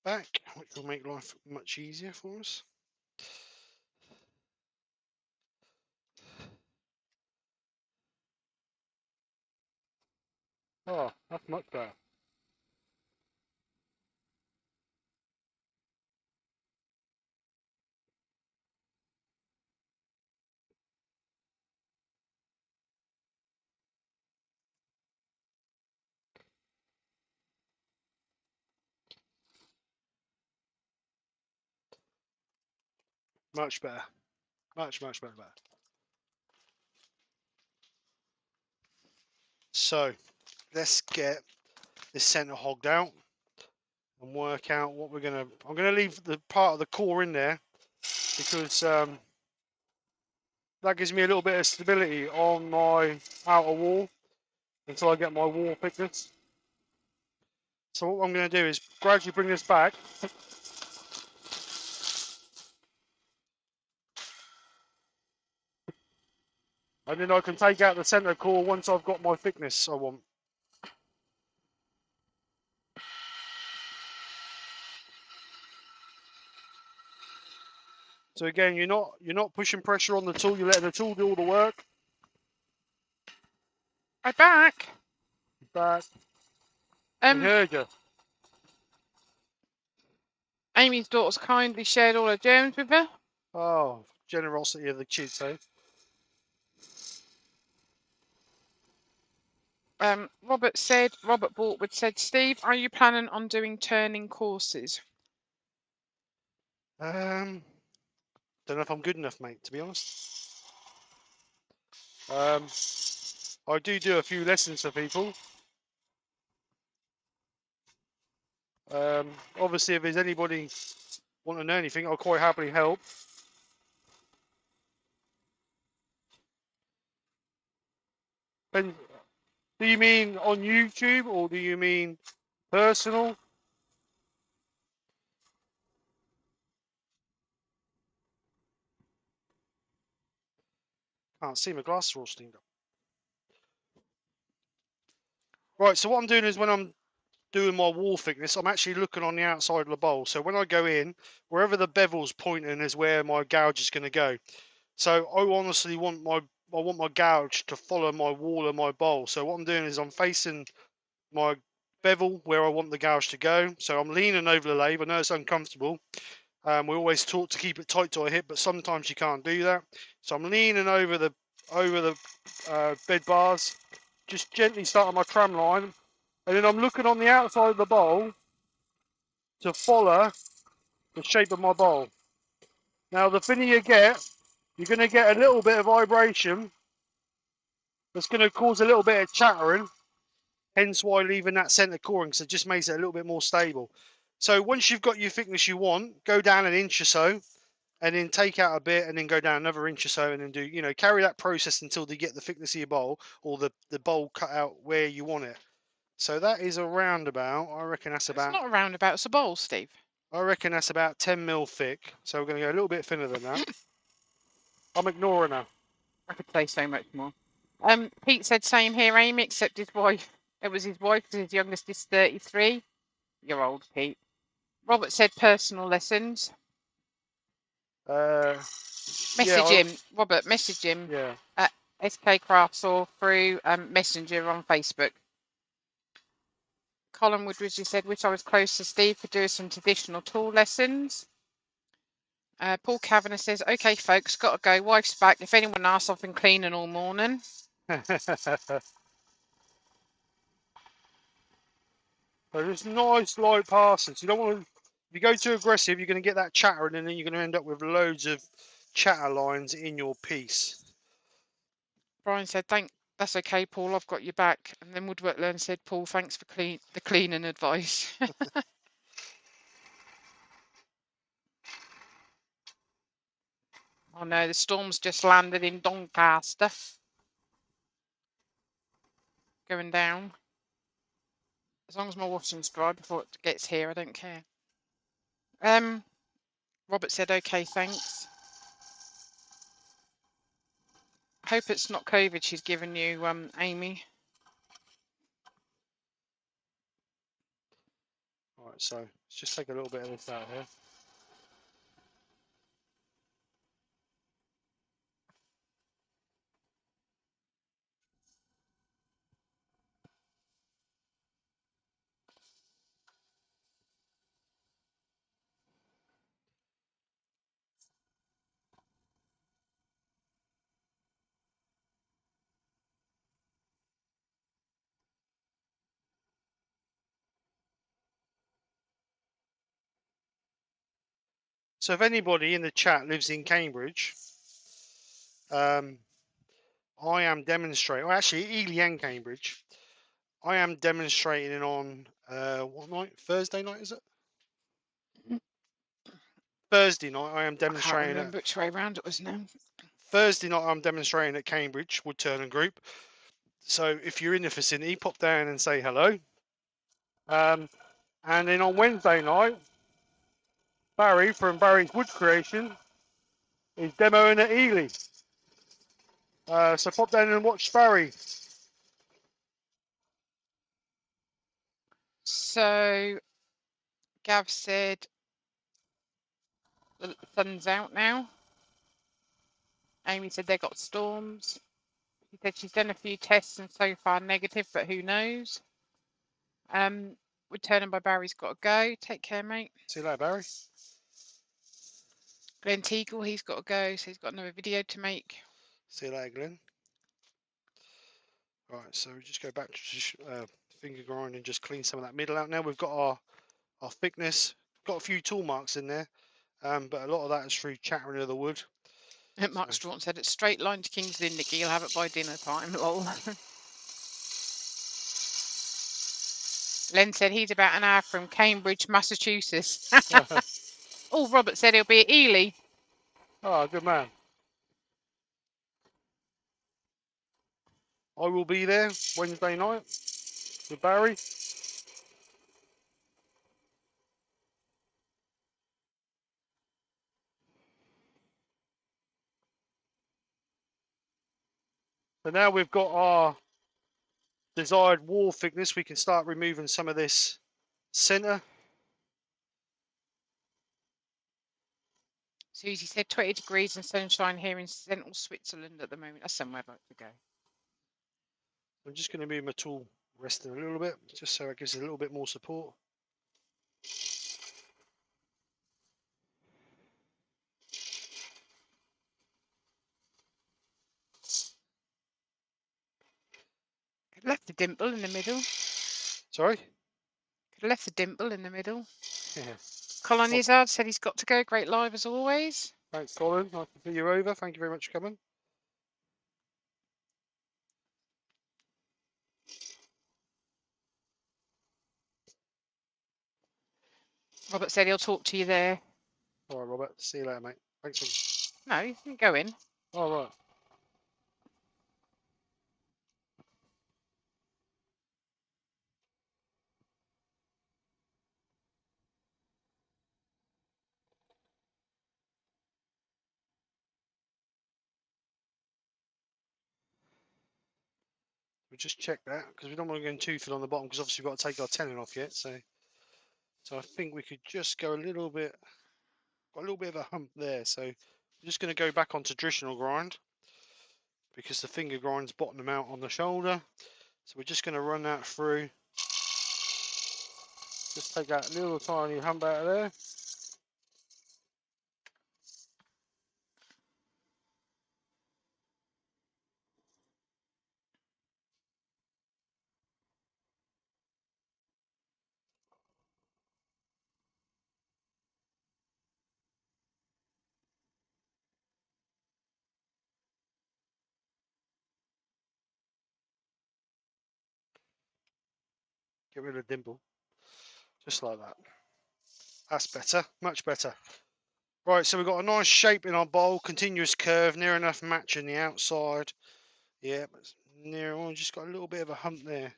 back, which will make life much easier for us. Oh, that's much better. Much better. Much better. So, let's get this centre hogged out and work out what we're going to. I'm going to leave the part of the core in there because that gives me a little bit of stability on my outer wall until I get my wall thickness. So what I'm going to do is gradually bring this back. And then I can take out the centre core once I've got my thickness I want. So again, you're not pushing pressure on the tool, you're letting the tool do all the work. I'm back. But I heard you. Amy's daughter's kindly shared all her germs with her. Oh, generosity of the kids, eh? Robert Bortwood said, Steve, are you planning on doing turning courses? Don't know if I'm good enough, mate, to be honest. I do a few lessons for people. Obviously, if there's anybody want to know anything, I'll quite happily help. And do you mean on YouTube or do you mean personal? Can't see, my glasses are all steamed up. Right, so what I'm doing is when I'm doing my wall thickness, I'm actually looking on the outside of the bowl. So when I go in, wherever the bevel's pointing is where my gouge is going to go. So I honestly want my gouge to follow my wall of my bowl. So what I'm doing is I'm facing my bevel where I want the gouge to go. So I'm leaning over the lathe. I know it's uncomfortable. We always talk to keep it tight to our hip, but sometimes you can't do that. So I'm leaning over the bed bars, just gently starting my tram line, and then I'm looking on the outside of the bowl to follow the shape of my bowl. Now the thinner you get, you're going to get a little bit of vibration that's going to cause a little bit of chattering, hence why leaving that centre coring, because it just makes it a little bit more stable. So once you've got your thickness you want, go down an inch or so, and then take out a bit and then go down another inch or so and then do, carry that process until you get the thickness of your bowl or the bowl cut out where you want it. So that is a roundabout. I reckon that's It's about, not a roundabout, it's a bowl, Steve. I reckon that's about 10 mil thick. So we're going to go a little bit thinner than that. I'm ignoring her. I could say so much more. Pete said same here, Amy, except his wife. It was his wife because his youngest is 33. You're old, Pete. Robert said personal lessons. Message Yeah, him, Robert. Message him yeah. at skkrafts or through Messenger on Facebook. Colin Woodridge said, wish I was close to Steve for doing some traditional tool lessons. Paul Kavanagh says, okay, folks, got to go. Wife's back. If anyone asks, I've been cleaning all morning. There's nice light passes. You don't want to. If you go too aggressive, you're going to get that chatter, and then you're going to end up with loads of chatter lines in your piece. Brian said, that's okay, Paul, I've got your back. And then Woodwork Learn said, Paul, thanks for the cleaning advice. Oh no, the storm's just landed in Doncaster. Going down. As long as my washing's dry before it gets here, I don't care. Robert said, okay, thanks. Hope it's not COVID she's given you, Amy. All right, so let's just take a little bit of this out here. So if anybody in the chat lives in Cambridge, I am demonstrating. Well, actually, Ely and Cambridge. I am demonstrating on what night? Thursday night, is it? Thursday night. I am I can't demonstrating remember which way round it was now. Thursday night. I'm demonstrating at Cambridge Woodturning Group. So if you're in the vicinity, pop down and say hello. And then on Wednesday night, Barry from Barry's Wood Creation is demoing at Ely. So pop down and watch Barry. So Gav said the sun's out now. Amy said they got storms. She said she's done a few tests and so far negative, but who knows? Woodturning by Barry's got to go. Take care, mate. See you later, Barry. Glenn Teagle, he's got to go, so he's got another video to make. See you later, Glenn. Right, so we just go back to finger grind and just clean some of that middle out. Now we've got our thickness. Got a few tool marks in there, but a lot of that is through chattering of the wood. Mark Strawn said it's straight line to King's Lynn, Nicky. You'll have it by dinner time. Lol. Len said he's about an hour from Cambridge, Massachusetts. Oh, Robert said he'll be at Ely. Oh, good man. I will be there Wednesday night with Barry. So now we've got our desired wall thickness, we can start removing some of this centre. Susie said 20 degrees and sunshine here in central Switzerland at the moment. That's somewhere about to go. I'm just going to move my tool resting a little bit, just so it gives it a little bit more support. Could have left the dimple in the middle. Sorry? Could have left the dimple in the middle. Yeah. Colin Izzard said he's got to go. Great live as always. Thanks, Colin. Nice to see you over. Thank you very much for coming. Robert said he'll talk to you there. All right, Robert. See you later, mate. Thanks. No, you can go in. All right. We just check that because we don't want to go too thin on the bottom because obviously we've got to take our tenon off yet. So I think we could just go a little bit, got a little bit of a hump there. So we're just going to go back onto traditional grind because the finger grind's bottoming out on the shoulder. So we're just going to run that through. Just take that little tiny hump out of there. Get rid of the dimple. Just like that. That's better, much better. Right, so we've got a nice shape in our bowl, continuous curve, near enough matching the outside. Yeah, but near, oh, just got a little bit of a hump there.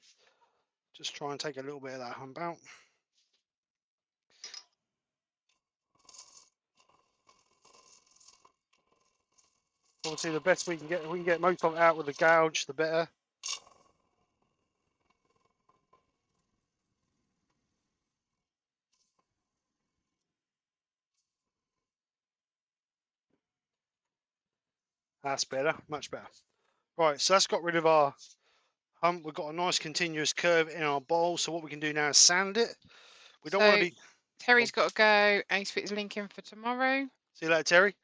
Just try and take a little bit of that hump out. Obviously, the best we can get most of it out with the gouge, the better. That's better, much better. Right, so that's got rid of our hump. We've got a nice continuous curve in our bowl. So what we can do now is sand it. We don't want to be. Terry's got to go, and he's put his link in for tomorrow. See you later, Terry.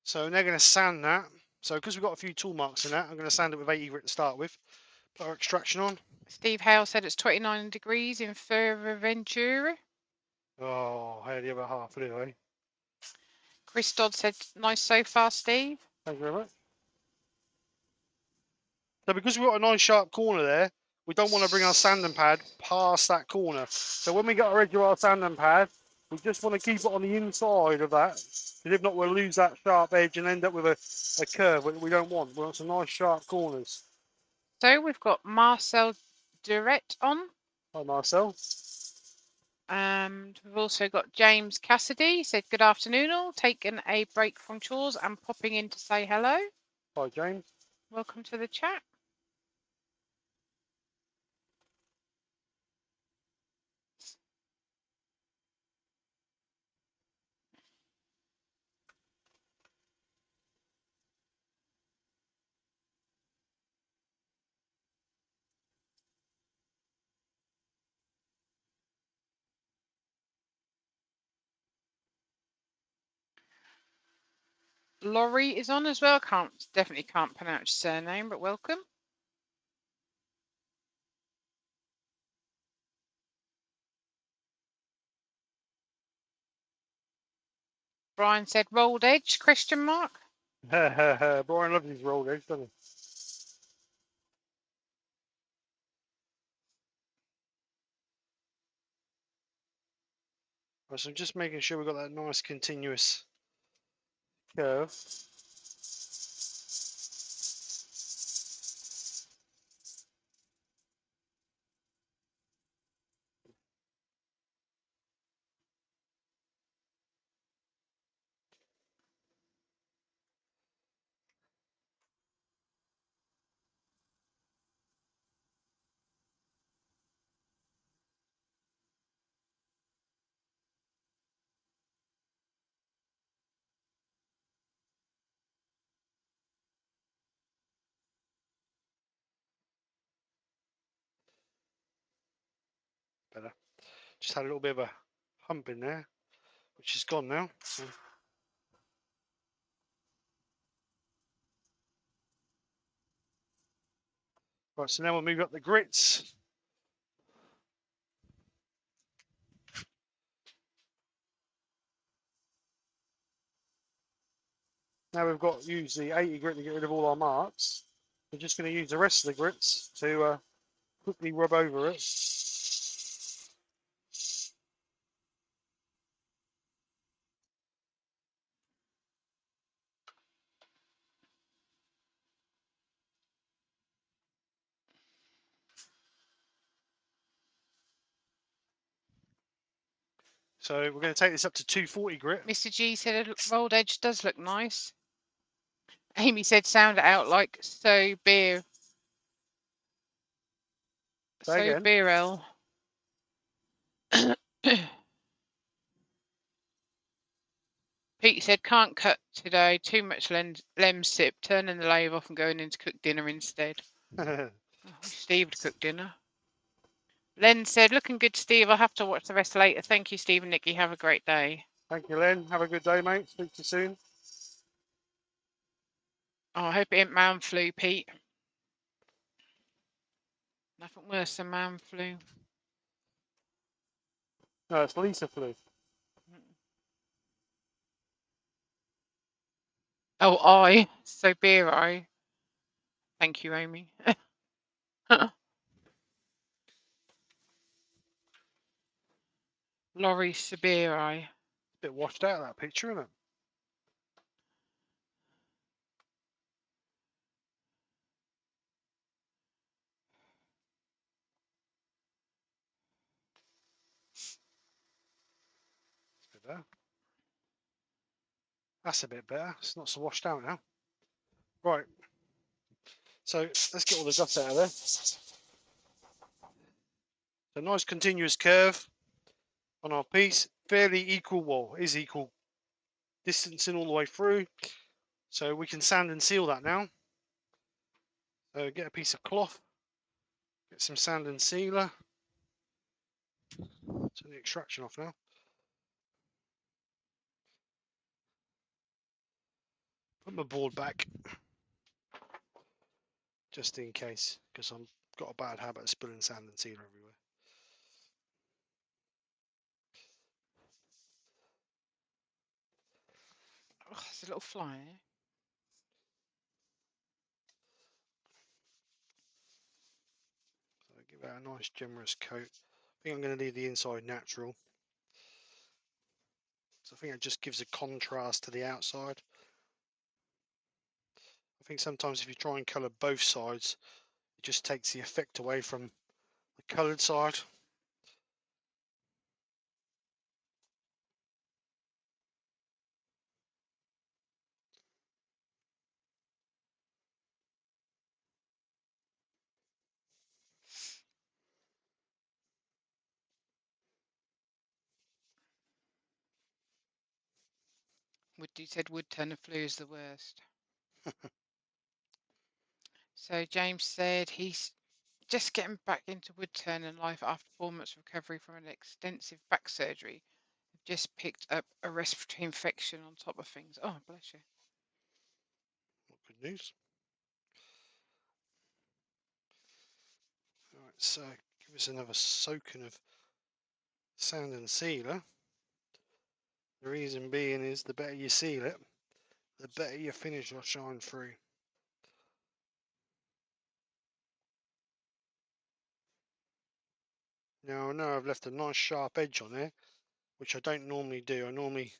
So now going to sand that. So because we've got a few tool marks in that, I'm going to sand it with 80 grit to start with. Put our extraction on. Steve Hale said it's 29 degrees in Fuerteventura. Oh, I had the other half anyway. Chris Dodd said, nice so far, Steve. Thank you very much. So because we've got a nice sharp corner there, we don't want to bring our sanding pad past that corner. So when we get our edge of our sanding pad, we just want to keep it on the inside of that. Because if not, we'll lose that sharp edge and end up with a curve that we don't want. We want some nice sharp corners. So we've got Marcel Duret on. Hi, Marcel. And we've also got James Cassidy. He said, good afternoon all. Taking a break from chores and popping in to say hello. Hi, James. Welcome to the chat. Laurie is on as well. Definitely can't pronounce your surname, but welcome. Brian said rolled edge, question mark. Brian loves his rolled edge, doesn't he? Right, so I'm just making sure we've got that nice continuous curve. Better. Just had a little bit of a hump in there, which is gone now. So. Right, so now we'll move up the grits. Now we've got to use the 80 grit to get rid of all our marks. We're just going to use the rest of the grits to quickly rub over it. So we're going to take this up to 240 grit. Mr. G said a rolled edge does look nice. Amy said sound it out like so beer. Say So again. beerel. Pete said can't cut today. Too much lem sip. Turning the lathe off and going in to cook dinner instead. I wish Steve would cook dinner. Len said, looking good, Steve. I'll have to watch the rest later. Thank you, Steve and Nikki. Have a great day. Thank you, Len. Have a good day, mate. Speak to you soon. Oh, I hope it ain't man flu, Pete. Nothing worse than man flu. No, it's Lisa flu. Oh, I. So beer, I. Thank you, Amy. Laurie Sabiri. A bit washed out of that picture, isn't it? It's a bit better. That's a bit better. It's not so washed out now. Right. So let's get all the dust out of there. A nice continuous curve on our piece. Fairly equal, well, is equal distancing all the way through. So we can sand and seal that now. So get a piece of cloth, get some sand and sealer. Turn the extraction off now. Put my board back, just in case, because I've got a bad habit of spilling sand and sealer everywhere. Oh, there's a little fly there. So give that a nice generous coat. I think I'm going to leave the inside natural. So I think it just gives a contrast to the outside. I think sometimes if you try and colour both sides, it just takes the effect away from the coloured side. Woody said Woodturner flu is the worst. So James said he's just getting back into Woodturning life after 4 months recovery from an extensive back surgery. Just picked up a respiratory infection on top of things. Oh, bless you. Good news. All right, so give us another soaking of sand and sealer. The reason being is the better you seal it, the better your finish will shine through. Now I know I've left a nice sharp edge on there, which I don't normally do. I normally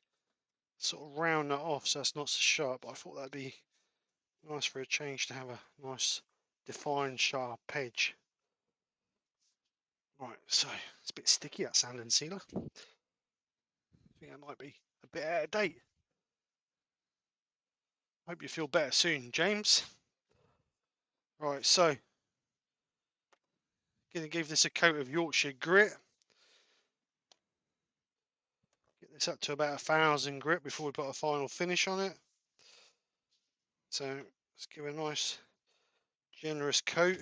sort of round that off so it's not so sharp. But I thought that'd be nice for a change to have a nice defined sharp edge. Right, so it's a bit sticky, that sand and sealer. I think that might be a bit out of date. Hope you feel better soon, James. Right, so gonna give this a coat of Yorkshire grit. Get this up to about 1,000 grit before we put a final finish on it. So let's give a nice generous coat.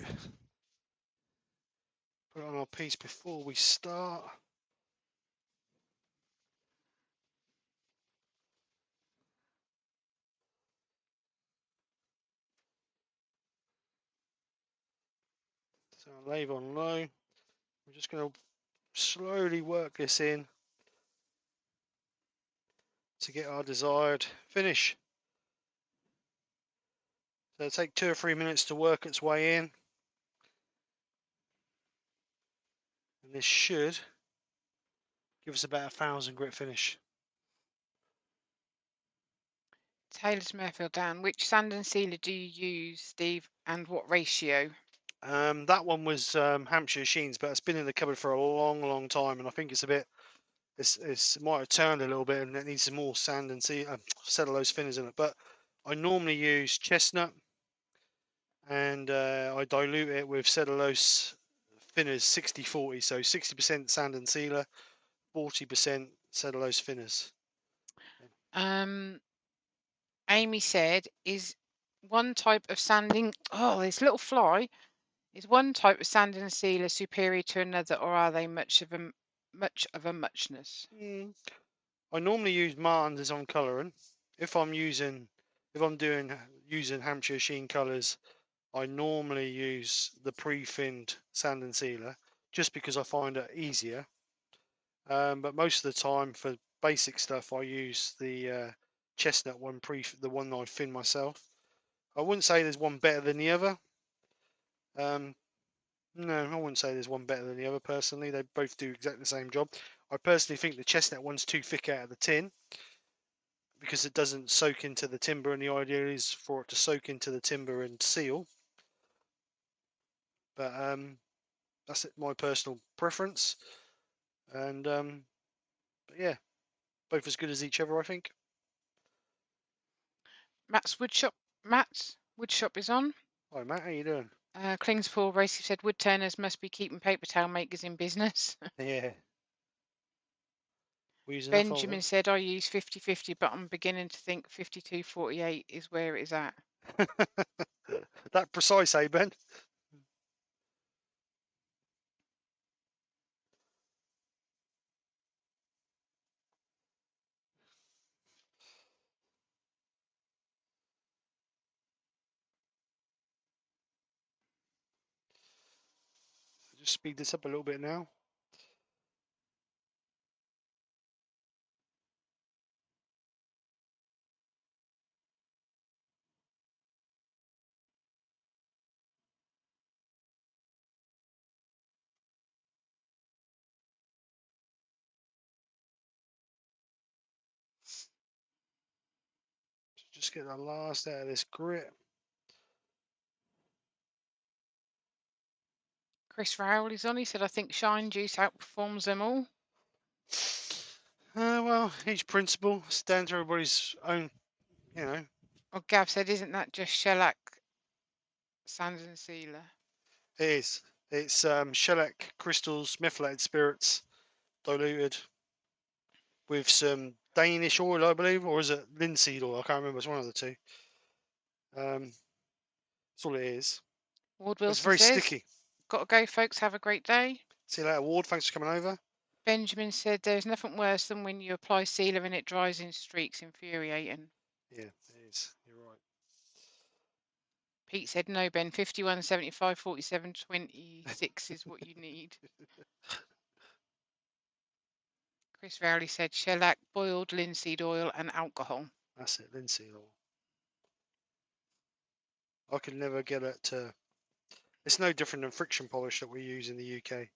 Put it on our piece before we start. So I'll leave on low. We're just going to slowly work this in to get our desired finish. So it'll take 2 or 3 minutes to work its way in. And this should give us about 1,000 grit finish. Taylor's Merfield down. Which sand and sealer do you use, Steve, and what ratio? That one was Hampshire Sheens, but it's been in the cupboard for a long time, and I think it's a bit, it might have turned a little bit, and it needs some more sand and cellulose thinners in it. But I normally use chestnut, and I dilute it with cellulose thinners 60-40, so 60% sand and sealer, 40% cellulose thinners. Amy said, is one type of sanding, oh, this little fly, is one type of sanding and sealer superior to another, or are they much of a muchness? I normally use Martins on colouring. If I'm using Hampshire Sheen colours, I normally use the pre-thinned sand and sealer just because I find it easier. But most of the time for basic stuff, I use the chestnut one, the one I thin myself. I wouldn't say there's one better than the other. No, I wouldn't say there's one better than the other personally. They both do exactly the same job. I personally think the chestnut one's too thick out of the tin because it doesn't soak into the timber, and the idea is for it to soak into the timber and seal. But that's my personal preference, and but yeah, both as good as each other, I think. Matt's Woodshop is on. Hi Matt, how you doing? Klingspool Racy said wood turners must be keeping paper towel makers in business. Yeah. We're using Benjamin said I use 50-50, but I'm beginning to think 52-48 is where it is at. That precise, eh, Ben? Just speed this up a little bit now. Just get the last out of this grit. Chris Rowley's on. He said I think Shine Juice outperforms them all. Well, each principle is down to everybody's own, Or Gav said, isn't that just shellac sand and sealer? It is. It's shellac crystals, methylated spirits, diluted with some Danish oil, I believe, or is it linseed oil? I can't remember. It's one of the two. That's all it is. Ward It's Wilson very says, sticky. got to go, folks. Have a great day. See you later, Ward. Thanks for coming over. Benjamin said, there's nothing worse than when you apply sealer and it dries in streaks. Infuriating. Yeah, it is. You're right. Pete said, no, Ben, 51, 75, 47, 26 is what you need. Chris Rowley said, shellac, boiled linseed oil and alcohol. That's it, linseed oil. I could never get it to... It's no different than friction polish that we use in the UK.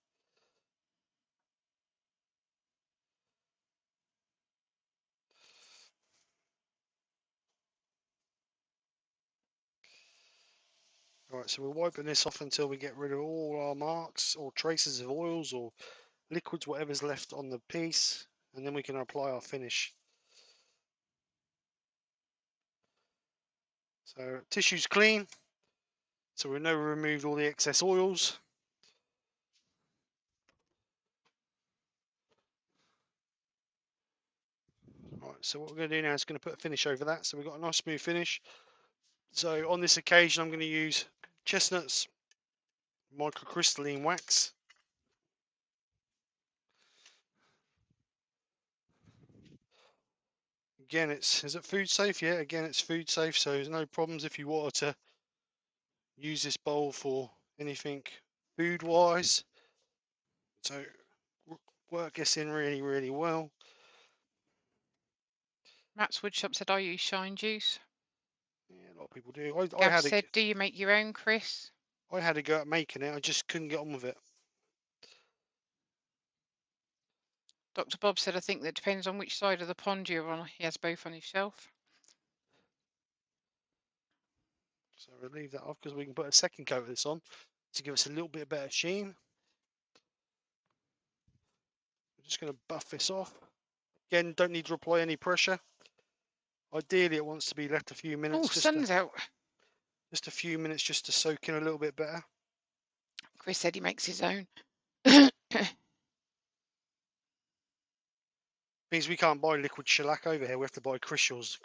Right, so we're wiping this off until we get rid of all our marks or traces of oils or liquids, whatever's left on the piece, and then we can apply our finish. So tissue's clean, so we know we removed all the excess oils. Right, so what we're going to do now is going to put a finish over that, so we've got a nice smooth finish. So on this occasion I'm going to use Chestnut's microcrystalline wax. Again, is it food safe? Yeah, again it's food safe, so there's no problems if you wanted to use this bowl for anything food wise. So work this in really, really well. Matt's Woodshop said, I use shine juice. Yeah, a lot of people do. Gav said, do you make your own, Chris? I had a go at making it, I just couldn't get on with it. Dr. Bob said, I think that depends on which side of the pond you're on. He has both on his shelf. So we'll leave that off because we can put a second coat of this on to give us a little bit better sheen. I'm just going to buff this off. Again, don't need to apply any pressure. Ideally, it wants to be left a few minutes. Oh, sun's out. Just a few minutes just to soak in a little bit better. Chris said he makes his own. Means we can't buy liquid shellac over here. We have to buy crystals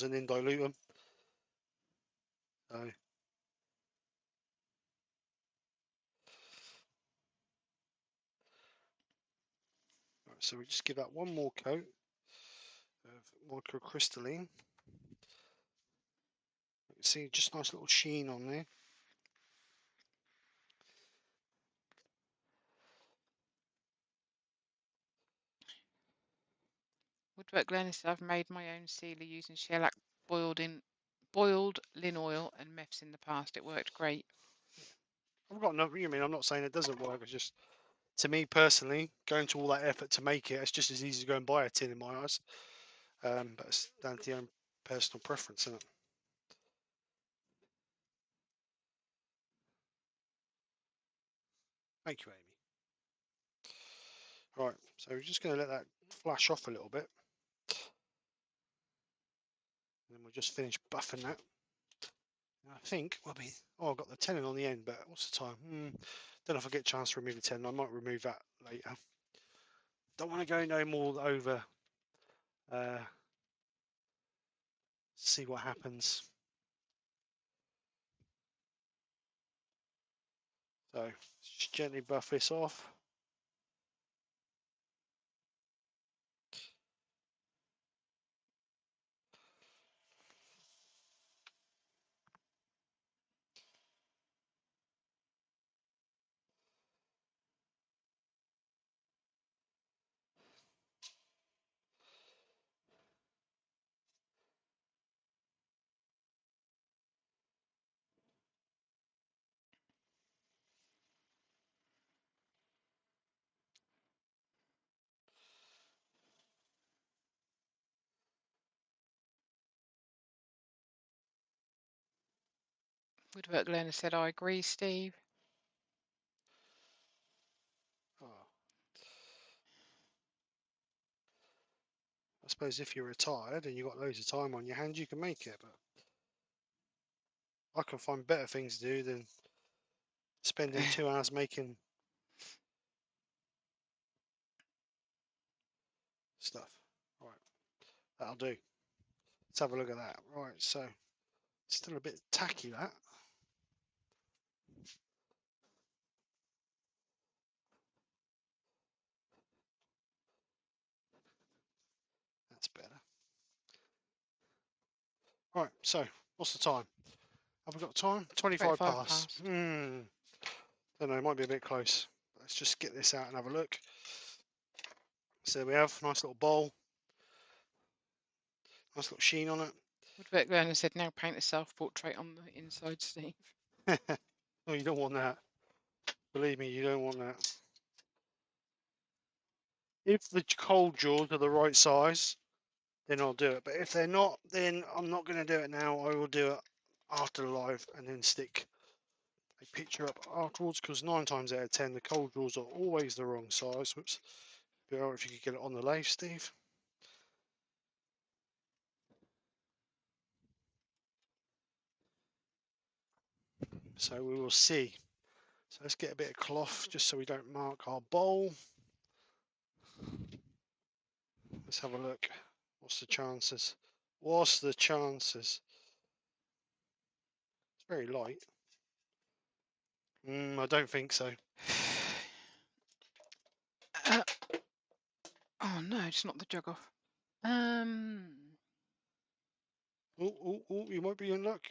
and then dilute them. So we just give that one more coat of microcrystalline. You can see just nice little sheen on there. Woodwork Glenn said, I've made my own sealer using shellac boiled lin oil and meths in the past. It worked great. I've got no, you mean, I'm not saying it doesn't work. It's just, to me personally, going to all that effort to make it, it's just as easy to go and buy a tin in my eyes. But it's down to your own personal preference, isn't it? Thank you, Amy. Right, so we're just going to let that flash off a little bit. And then we'll just finish buffing that. And I think we'll be, oh, I've got the tenon on the end, but what's the time? Don't know if I get a chance to remove the tenon. I might remove that later. Don't want to go no more over. See what happens. So just gently buff this off. Woodwork Learner said, I agree, Steve. Oh. I suppose if you're retired and you've got loads of time on your hands, you can make it, but I can find better things to do than spending 2 hours making stuff. Right, that'll do. Let's have a look at that. Right, so still a bit tacky, that. That's better. Right, so what's the time? Have we got time? 25 past. Don't know, it might be a bit close. Let's just get this out and have a look. So there we have, nice little bowl. Nice little sheen on it. Woodwork learner said, now paint a self-portrait on the inside, Steve. Oh, you don't want that. Believe me, you don't want that. If the cold jaws are the right size, then I'll do it. But if they're not, then I'm not going to do it now. I will do it after the live and then stick a picture up afterwards, because 9 times out of 10 the cold jaws are always the wrong size. Whoops. Be alright if you could get it on the lathe, Steve. So we will see. So let's get a bit of cloth just so we don't mark our bowl. Let's have a look. What's the chances? What's the chances? It's very light. I don't think so. Oh no, just knocked the jug off. Oh, you might be in luck.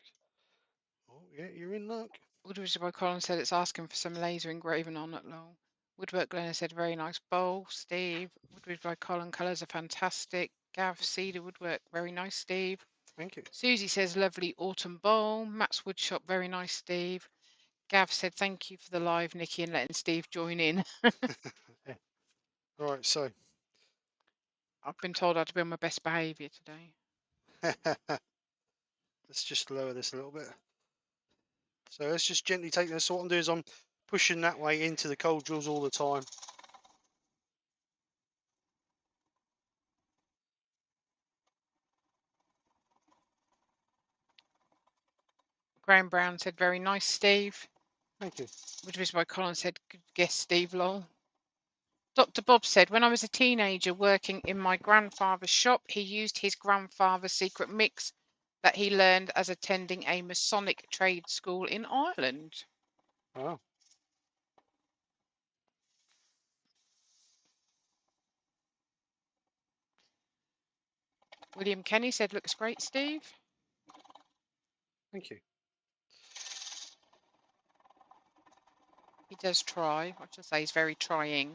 Oh, yeah, you're in luck. Woodwork by Colin said it's asking for some laser engraving on it, lol. Woodwork Glenna said very nice bowl, Steve. Woodwork by Colin, colours are fantastic. Gav Cedar Woodwork, very nice, Steve. Thank you. Susie says lovely autumn bowl. Matt's Woodshop, very nice, Steve. Gav said thank you for the live, Nikki, and letting Steve join in. Yeah. Right, so I've been told I have to be on my best behaviour today. let's just lower this a little bit. So let's just gently take this. So what I'm doing is I'm pushing that way into the cold jaws all the time. Graham Brown said very nice, Steve. Thank you. Woodwork by Colin said good guess, Steve, lol. Dr. Bob said, when I was a teenager working in my grandfather's shop, he used his grandfather's secret mix that he learned as attending a Masonic trade school in Ireland. Oh. William Kenny said, looks great, Steve. Thank you. He does try. I should say he's very trying.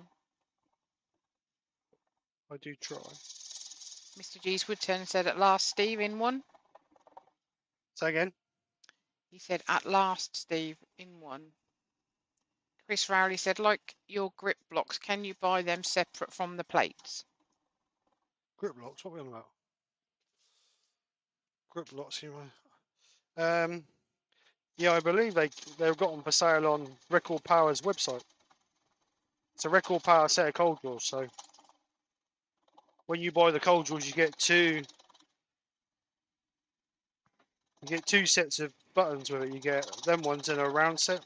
I do try. Mr. G's Woodturn said, at last, Steve, in one. Say again. He said, at last, Steve, in one. Chris Rowley said, like your grip blocks, can you buy them separate from the plates? Grip locks, what are we on about? Grip locks, you know. Yeah, I believe they've got them for sale on Record Power's website. It's a Record Power set of cold jaws, so when you buy the cold jaws you get two sets of buttons with it. You get them ones in a round set.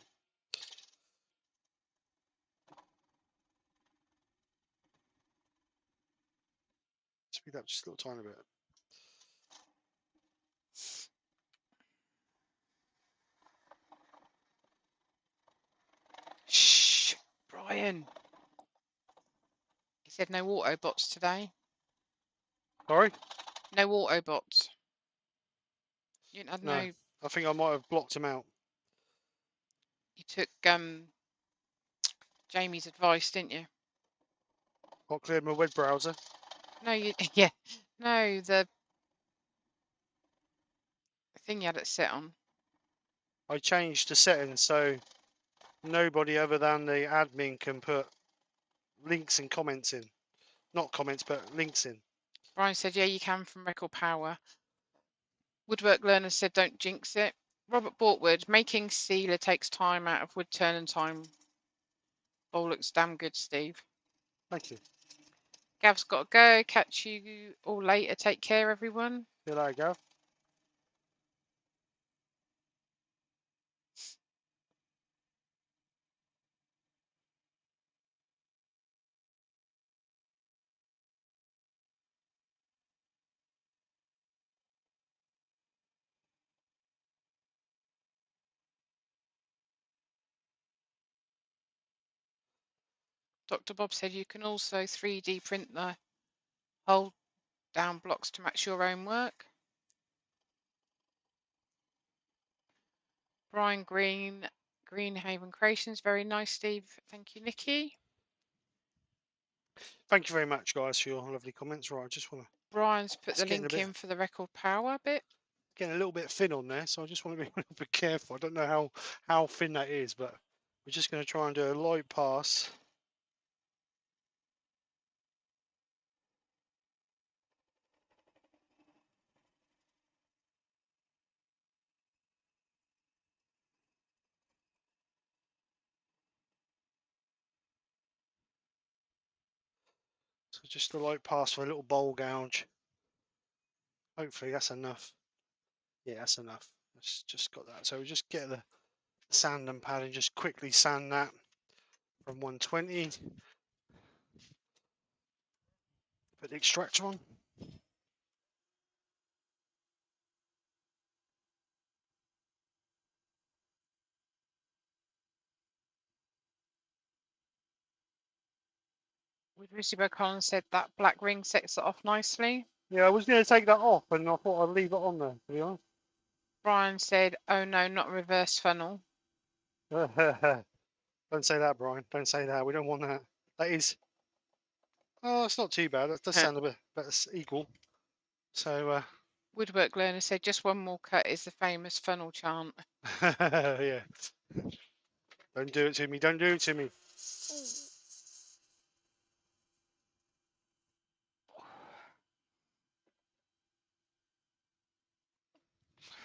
Speed up just a little tiny bit. Shh, Brian. He said no Autobots today. Sorry? No Autobots. You didn't have No. no. I think I might have blocked him out. You took Jamie's advice, didn't you? Not cleared my web browser. No, you yeah. No, the thing you had it set on. I changed the settings so nobody other than the admin can put links and comments in. Not comments, but links in. Brian said, yeah, you can from Record Power. Woodwork Learner said, don't jinx it. Robert Bortwood, making sealer takes time out of wood turn and time. Bowl looks damn good, Steve. Thank you. Gav's got to go. Catch you all later. Take care, everyone. Here I go. Dr. Bob said you can also 3D print the hold down blocks to match your own work. Brian Green, Greenhaven Creations. Very nice, Steve. Thank you, Nikki. Thank you very much, guys, for your lovely comments. Right, I just want to. Brian's put It's the getting a link bit, in for the record power bit. getting a little bit thin on there, so I just want to be a little bit careful. I don't know how thin that is, but we're just going to try and do a light pass. So just a light pass for a little bowl gouge. Hopefully that's enough. Yeah, that's enough. It's just got that. So we just get the sanding pad and just quickly sand that from 120. Put the extractor on. With Lucy Collins said that black ring sets it off nicely. Yeah, I was going to take that off, and I thought I'd leave it on there, to be honest. Brian said, "Oh no, not reverse funnel." Don't say that, Brian. Don't say that. We don't want that. That is. Oh, it's not too bad. That does sound a bit better, equal. So, Woodwork Learner said, "Just one more cut is the famous funnel chant." yeah. Don't do it to me. Don't do it to me.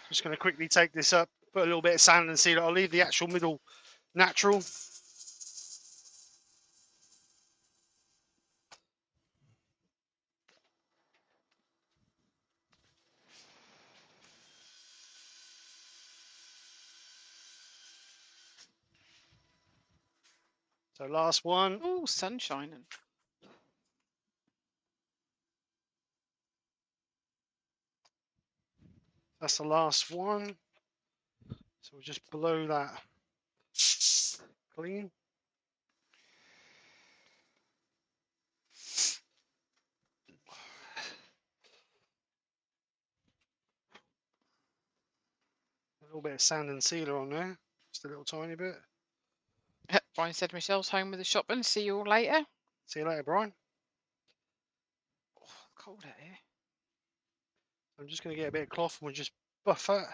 Just going to quickly take this up, put a little bit of sand and seal it. I'll leave the actual middle natural. So last one. Oh, sun shining. That's the last one. So we'll just blow that clean. A little bit of sand and sealer on there. Just a little tiny bit. Brian said, "Michelle's home with the shopping. See you all later." See you later, Brian. Oh, cold out here. I'm just going to get a bit of cloth and we'll just buff it.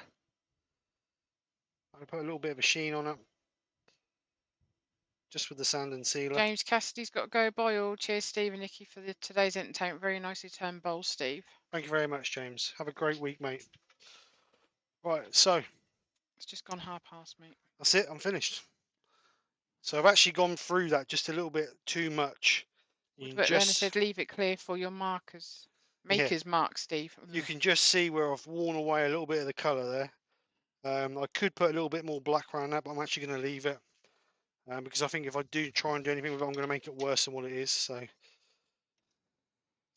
I'll put a little bit of a sheen on it. Just with the sand and sealer. James Cassidy's got to go. Bye all. Cheers, Steve and Nikki, for today's entertainment. Very nicely turned bowl, Steve. Thank you very much, James. Have a great week, mate. Right, so It's just gone past, mate. that's it. I'm finished. So I've actually gone through that just a little bit too much. Woodwork Learner said, "Leave it clear for your markers." Maker's mark, Steve. You can just see where I've worn away a little bit of the colour there. I could put a little bit more black around that, but I'm actually going to leave it. Because I think if I do try and do anything with it, I'm going to make it worse than what it is. So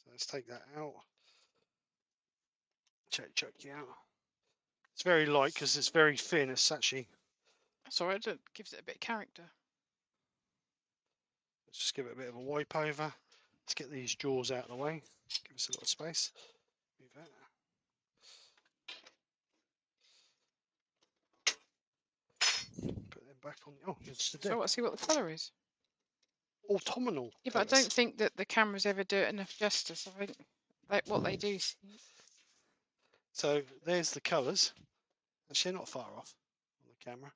let's take that out. Check it out. It's very light because it's very thin. It's actually. That's all right. It gives it a bit of character. Let's just give it a bit of a wipe over. Let's get these jaws out of the way. Give us a little space. Move that. Put them back on. Oh, it's the So let's see what the colour is. Autumnal. Yeah, but I don't think that the cameras ever do it enough justice. I think what they do. So there's the colours. Actually, not far off on the camera.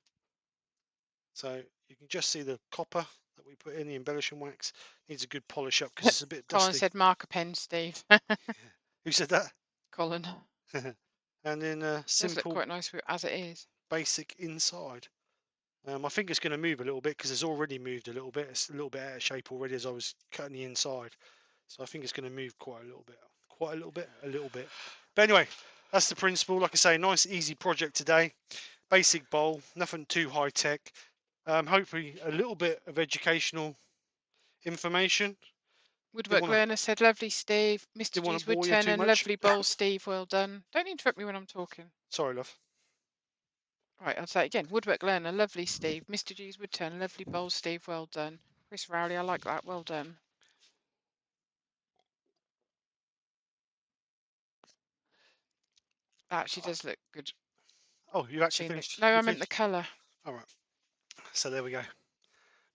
So you can just see the copper that we put in, the embellishing wax. Needs a good polish up because it's a bit dusty. Colin said, "Marker pen, Steve." Who said that? Colin. And then Does look simple, quite nice as it is. basic inside. I think it's going to move a little bit because it's already moved a little bit. It's a little bit out of shape already as I was cutting the inside. So I think it's going to move quite a little bit. Quite a little bit. But anyway, that's the principle. Like I say, nice, easy project today. Basic bowl, nothing too high tech. Hopefully a little bit of educational information. Woodwork Learner said, "Lovely, Steve. Mr. G's Woodturning and lovely bowl, Steve. Well done." Don't interrupt me when I'm talking. Sorry, love. Right, I'll say it again. Woodwork Learner, lovely, Steve. Mr. G's Woodturning, lovely bowl, Steve. Well done. Chris Rowley, I like that. Well done. That actually does look good. Oh, you actually Seen it. finished? No, You I meant the finished? colour. All right. So there we go.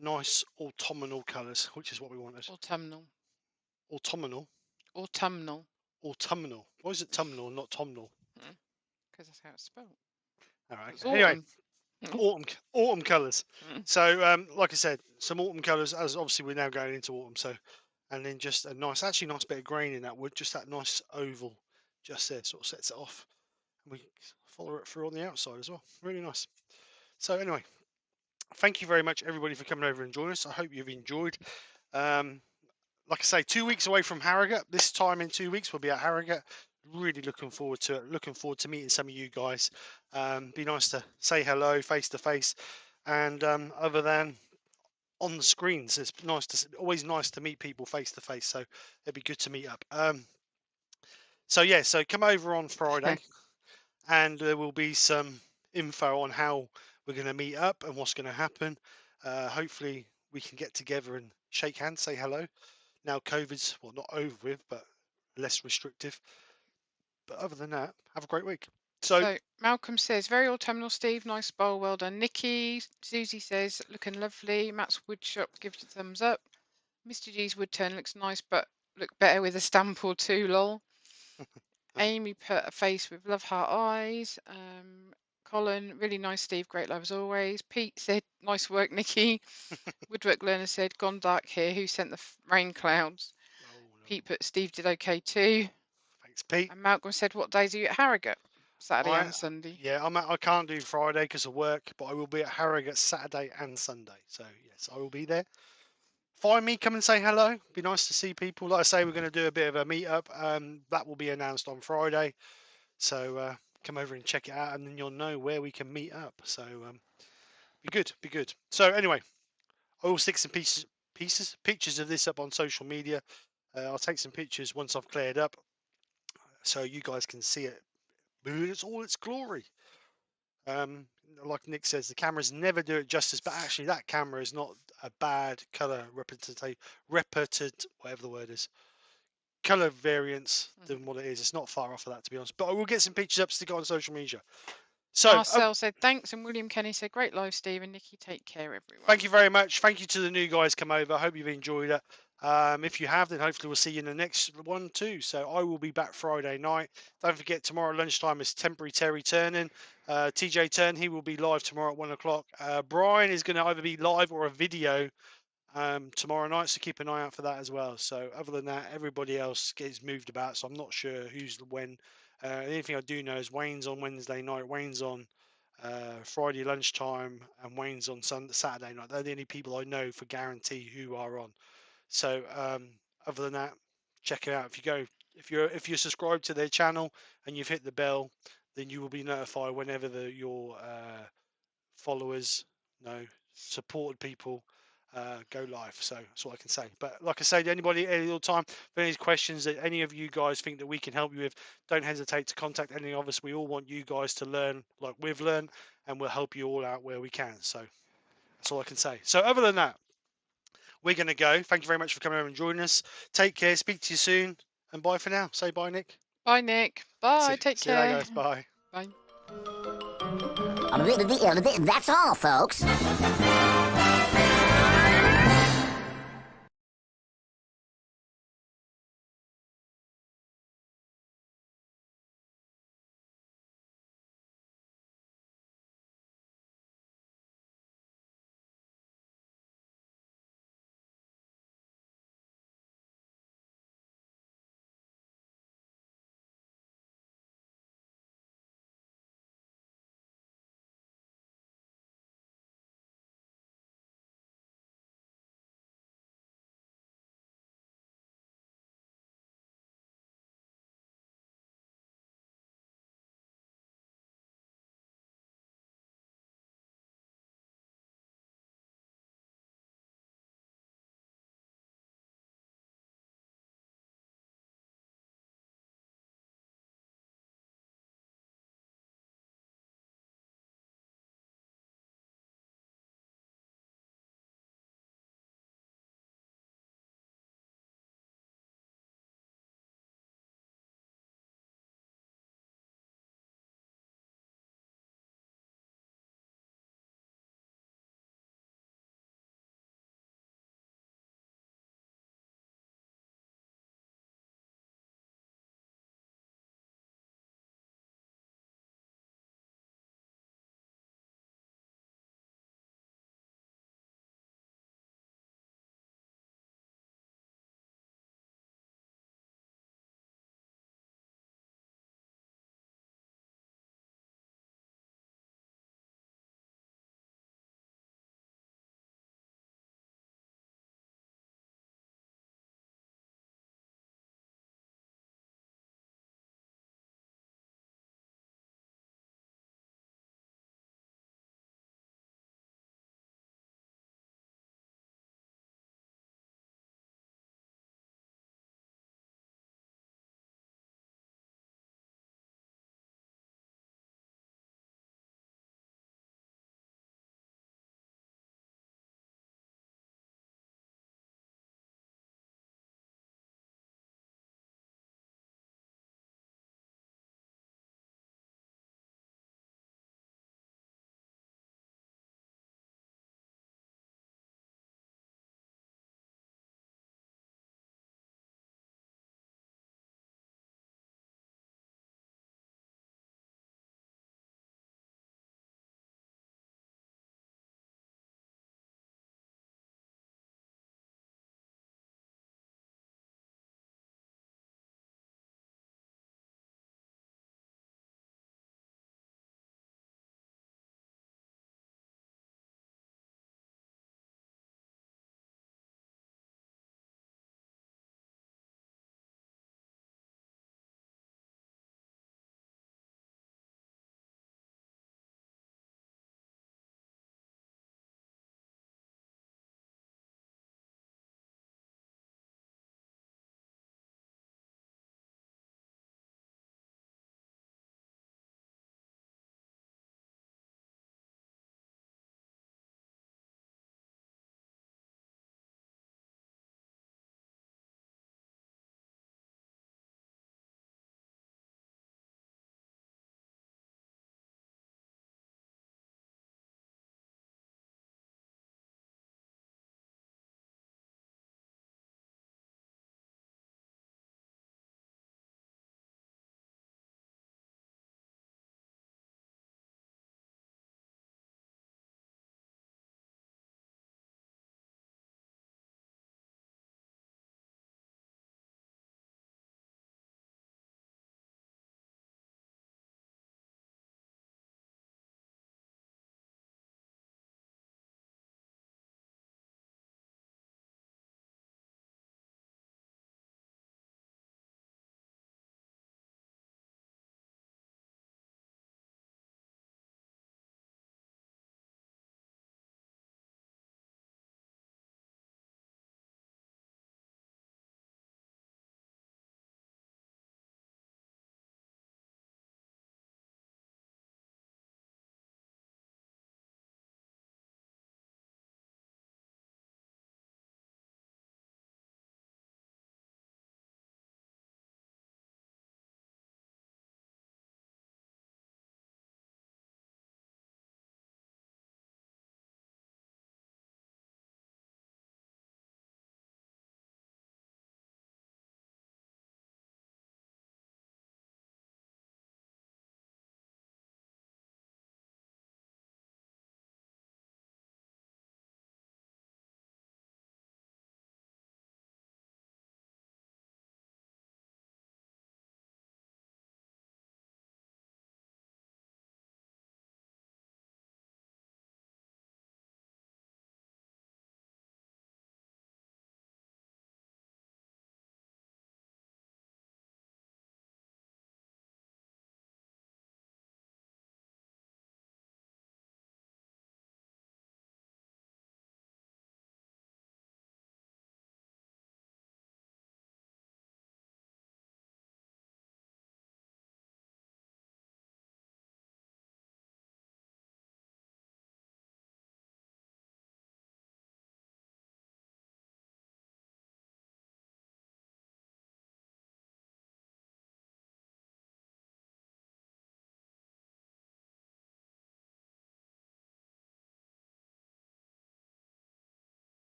Nice autumnal colours, which is what we wanted. Autumnal. Autumnal. Autumnal. Autumnal. Why is it tumnal, not tomnal? Because that's how it's spelled. All right. It's Okay. Anyway, autumn. autumn colours. Mm. So, like I said, some autumn colours. As obviously we're now going into autumn. So, and then just a nice, actually nice bit of grain in that wood. Just that nice oval, just there, sort of sets it off. And we follow it through on the outside as well. Really nice. So anyway, thank you very much everybody for coming over and joining us. I hope you've enjoyed. Like I say, 2 weeks away from Harrogate. This time in 2 weeks we'll be at Harrogate. Really looking forward to it. Looking forward to meeting some of you guys. Be nice to say hello face to face. And other than on the screens, it's always nice to meet people face to face. So it'd be good to meet up. So yeah, so come over on Friday, and there will be some info on how we're going to meet up and what's going to happen. Hopefully we can get together and shake hands, say hello. Now COVID's not over with, but less restrictive. But other than that, have a great week. So So Malcolm says, very autumnal, Steve. Nice bowl. Well done, Nikki. Susie says, looking lovely. Matt's woodshop gives it a thumbs up. Mr. G's wood turn looks nice, but look better with a stamp or two, lol. Amy put a face with love heart eyes. Colin, really nice, Steve. Great love as always. Pete said, nice work, Nikki. Woodwork learner said, gone dark here. Who sent the rain clouds? oh, no. Pete put, Steve did okay too. Thanks, Pete. And Malcolm said, what days are you at Harrogate? Saturday I and Sunday. yeah, I can't do Friday because of work, but I will be at Harrogate Saturday and Sunday. So yes, I will be there. Find me, come and say hello. Be nice to see people. Like I say, we're going to do a bit of a meetup. That will be announced on Friday. So come over and check it out, and then you'll know where we can meet up. So be good, be good. So anyway, I will stick some pictures of this up on social media. I'll take some pictures once I've cleared up, so you guys can see it in all its glory. Like Nick says, the cameras never do it justice, but actually that camera is not a bad color whatever the word is, color variance than what it is. It's not far off of that, to be honest. But I will get some pictures up to stick on social media. So Marcel said thanks, and William Kenny said great live, Steve and Nikki. Take care, everyone. thank you very much. Thank you to the new guys come over. I hope you've enjoyed it. If you have, then hopefully we'll see you in the next one too. So I will be back Friday night. Don't forget, tomorrow lunchtime is temporary Terry turning. TJ Turn, he will be live tomorrow at 1 o'clock. Brian is going to either be live or a video tomorrow night, so keep an eye out for that as well. So other than that, everybody else gets moved about, so I'm not sure who's when. The only thing I do know is Wayne's on Wednesday night, Wayne's on Friday lunchtime, and Wayne's on Saturday night. They're the only people I know for guarantee who are on. So other than that, check it out. If you're subscribed to their channel and you've hit the bell, then you will be notified whenever your followers, supported people go live. So that's what I can say. But like I say, to anybody at any time, if any questions that any of you guys think that we can help you with, don't hesitate to contact any of us. We all want you guys to learn like we've learned, and we'll help you all out where we can. So that's all I can say. So other than that, we're going to go. Thank you very much for coming over and joining us. Take care. Speak to you soon. And bye for now. Say bye, Nick. Bye, Nick. Bye. Take See you later, care. guys. Bye. Bye. That's all, folks.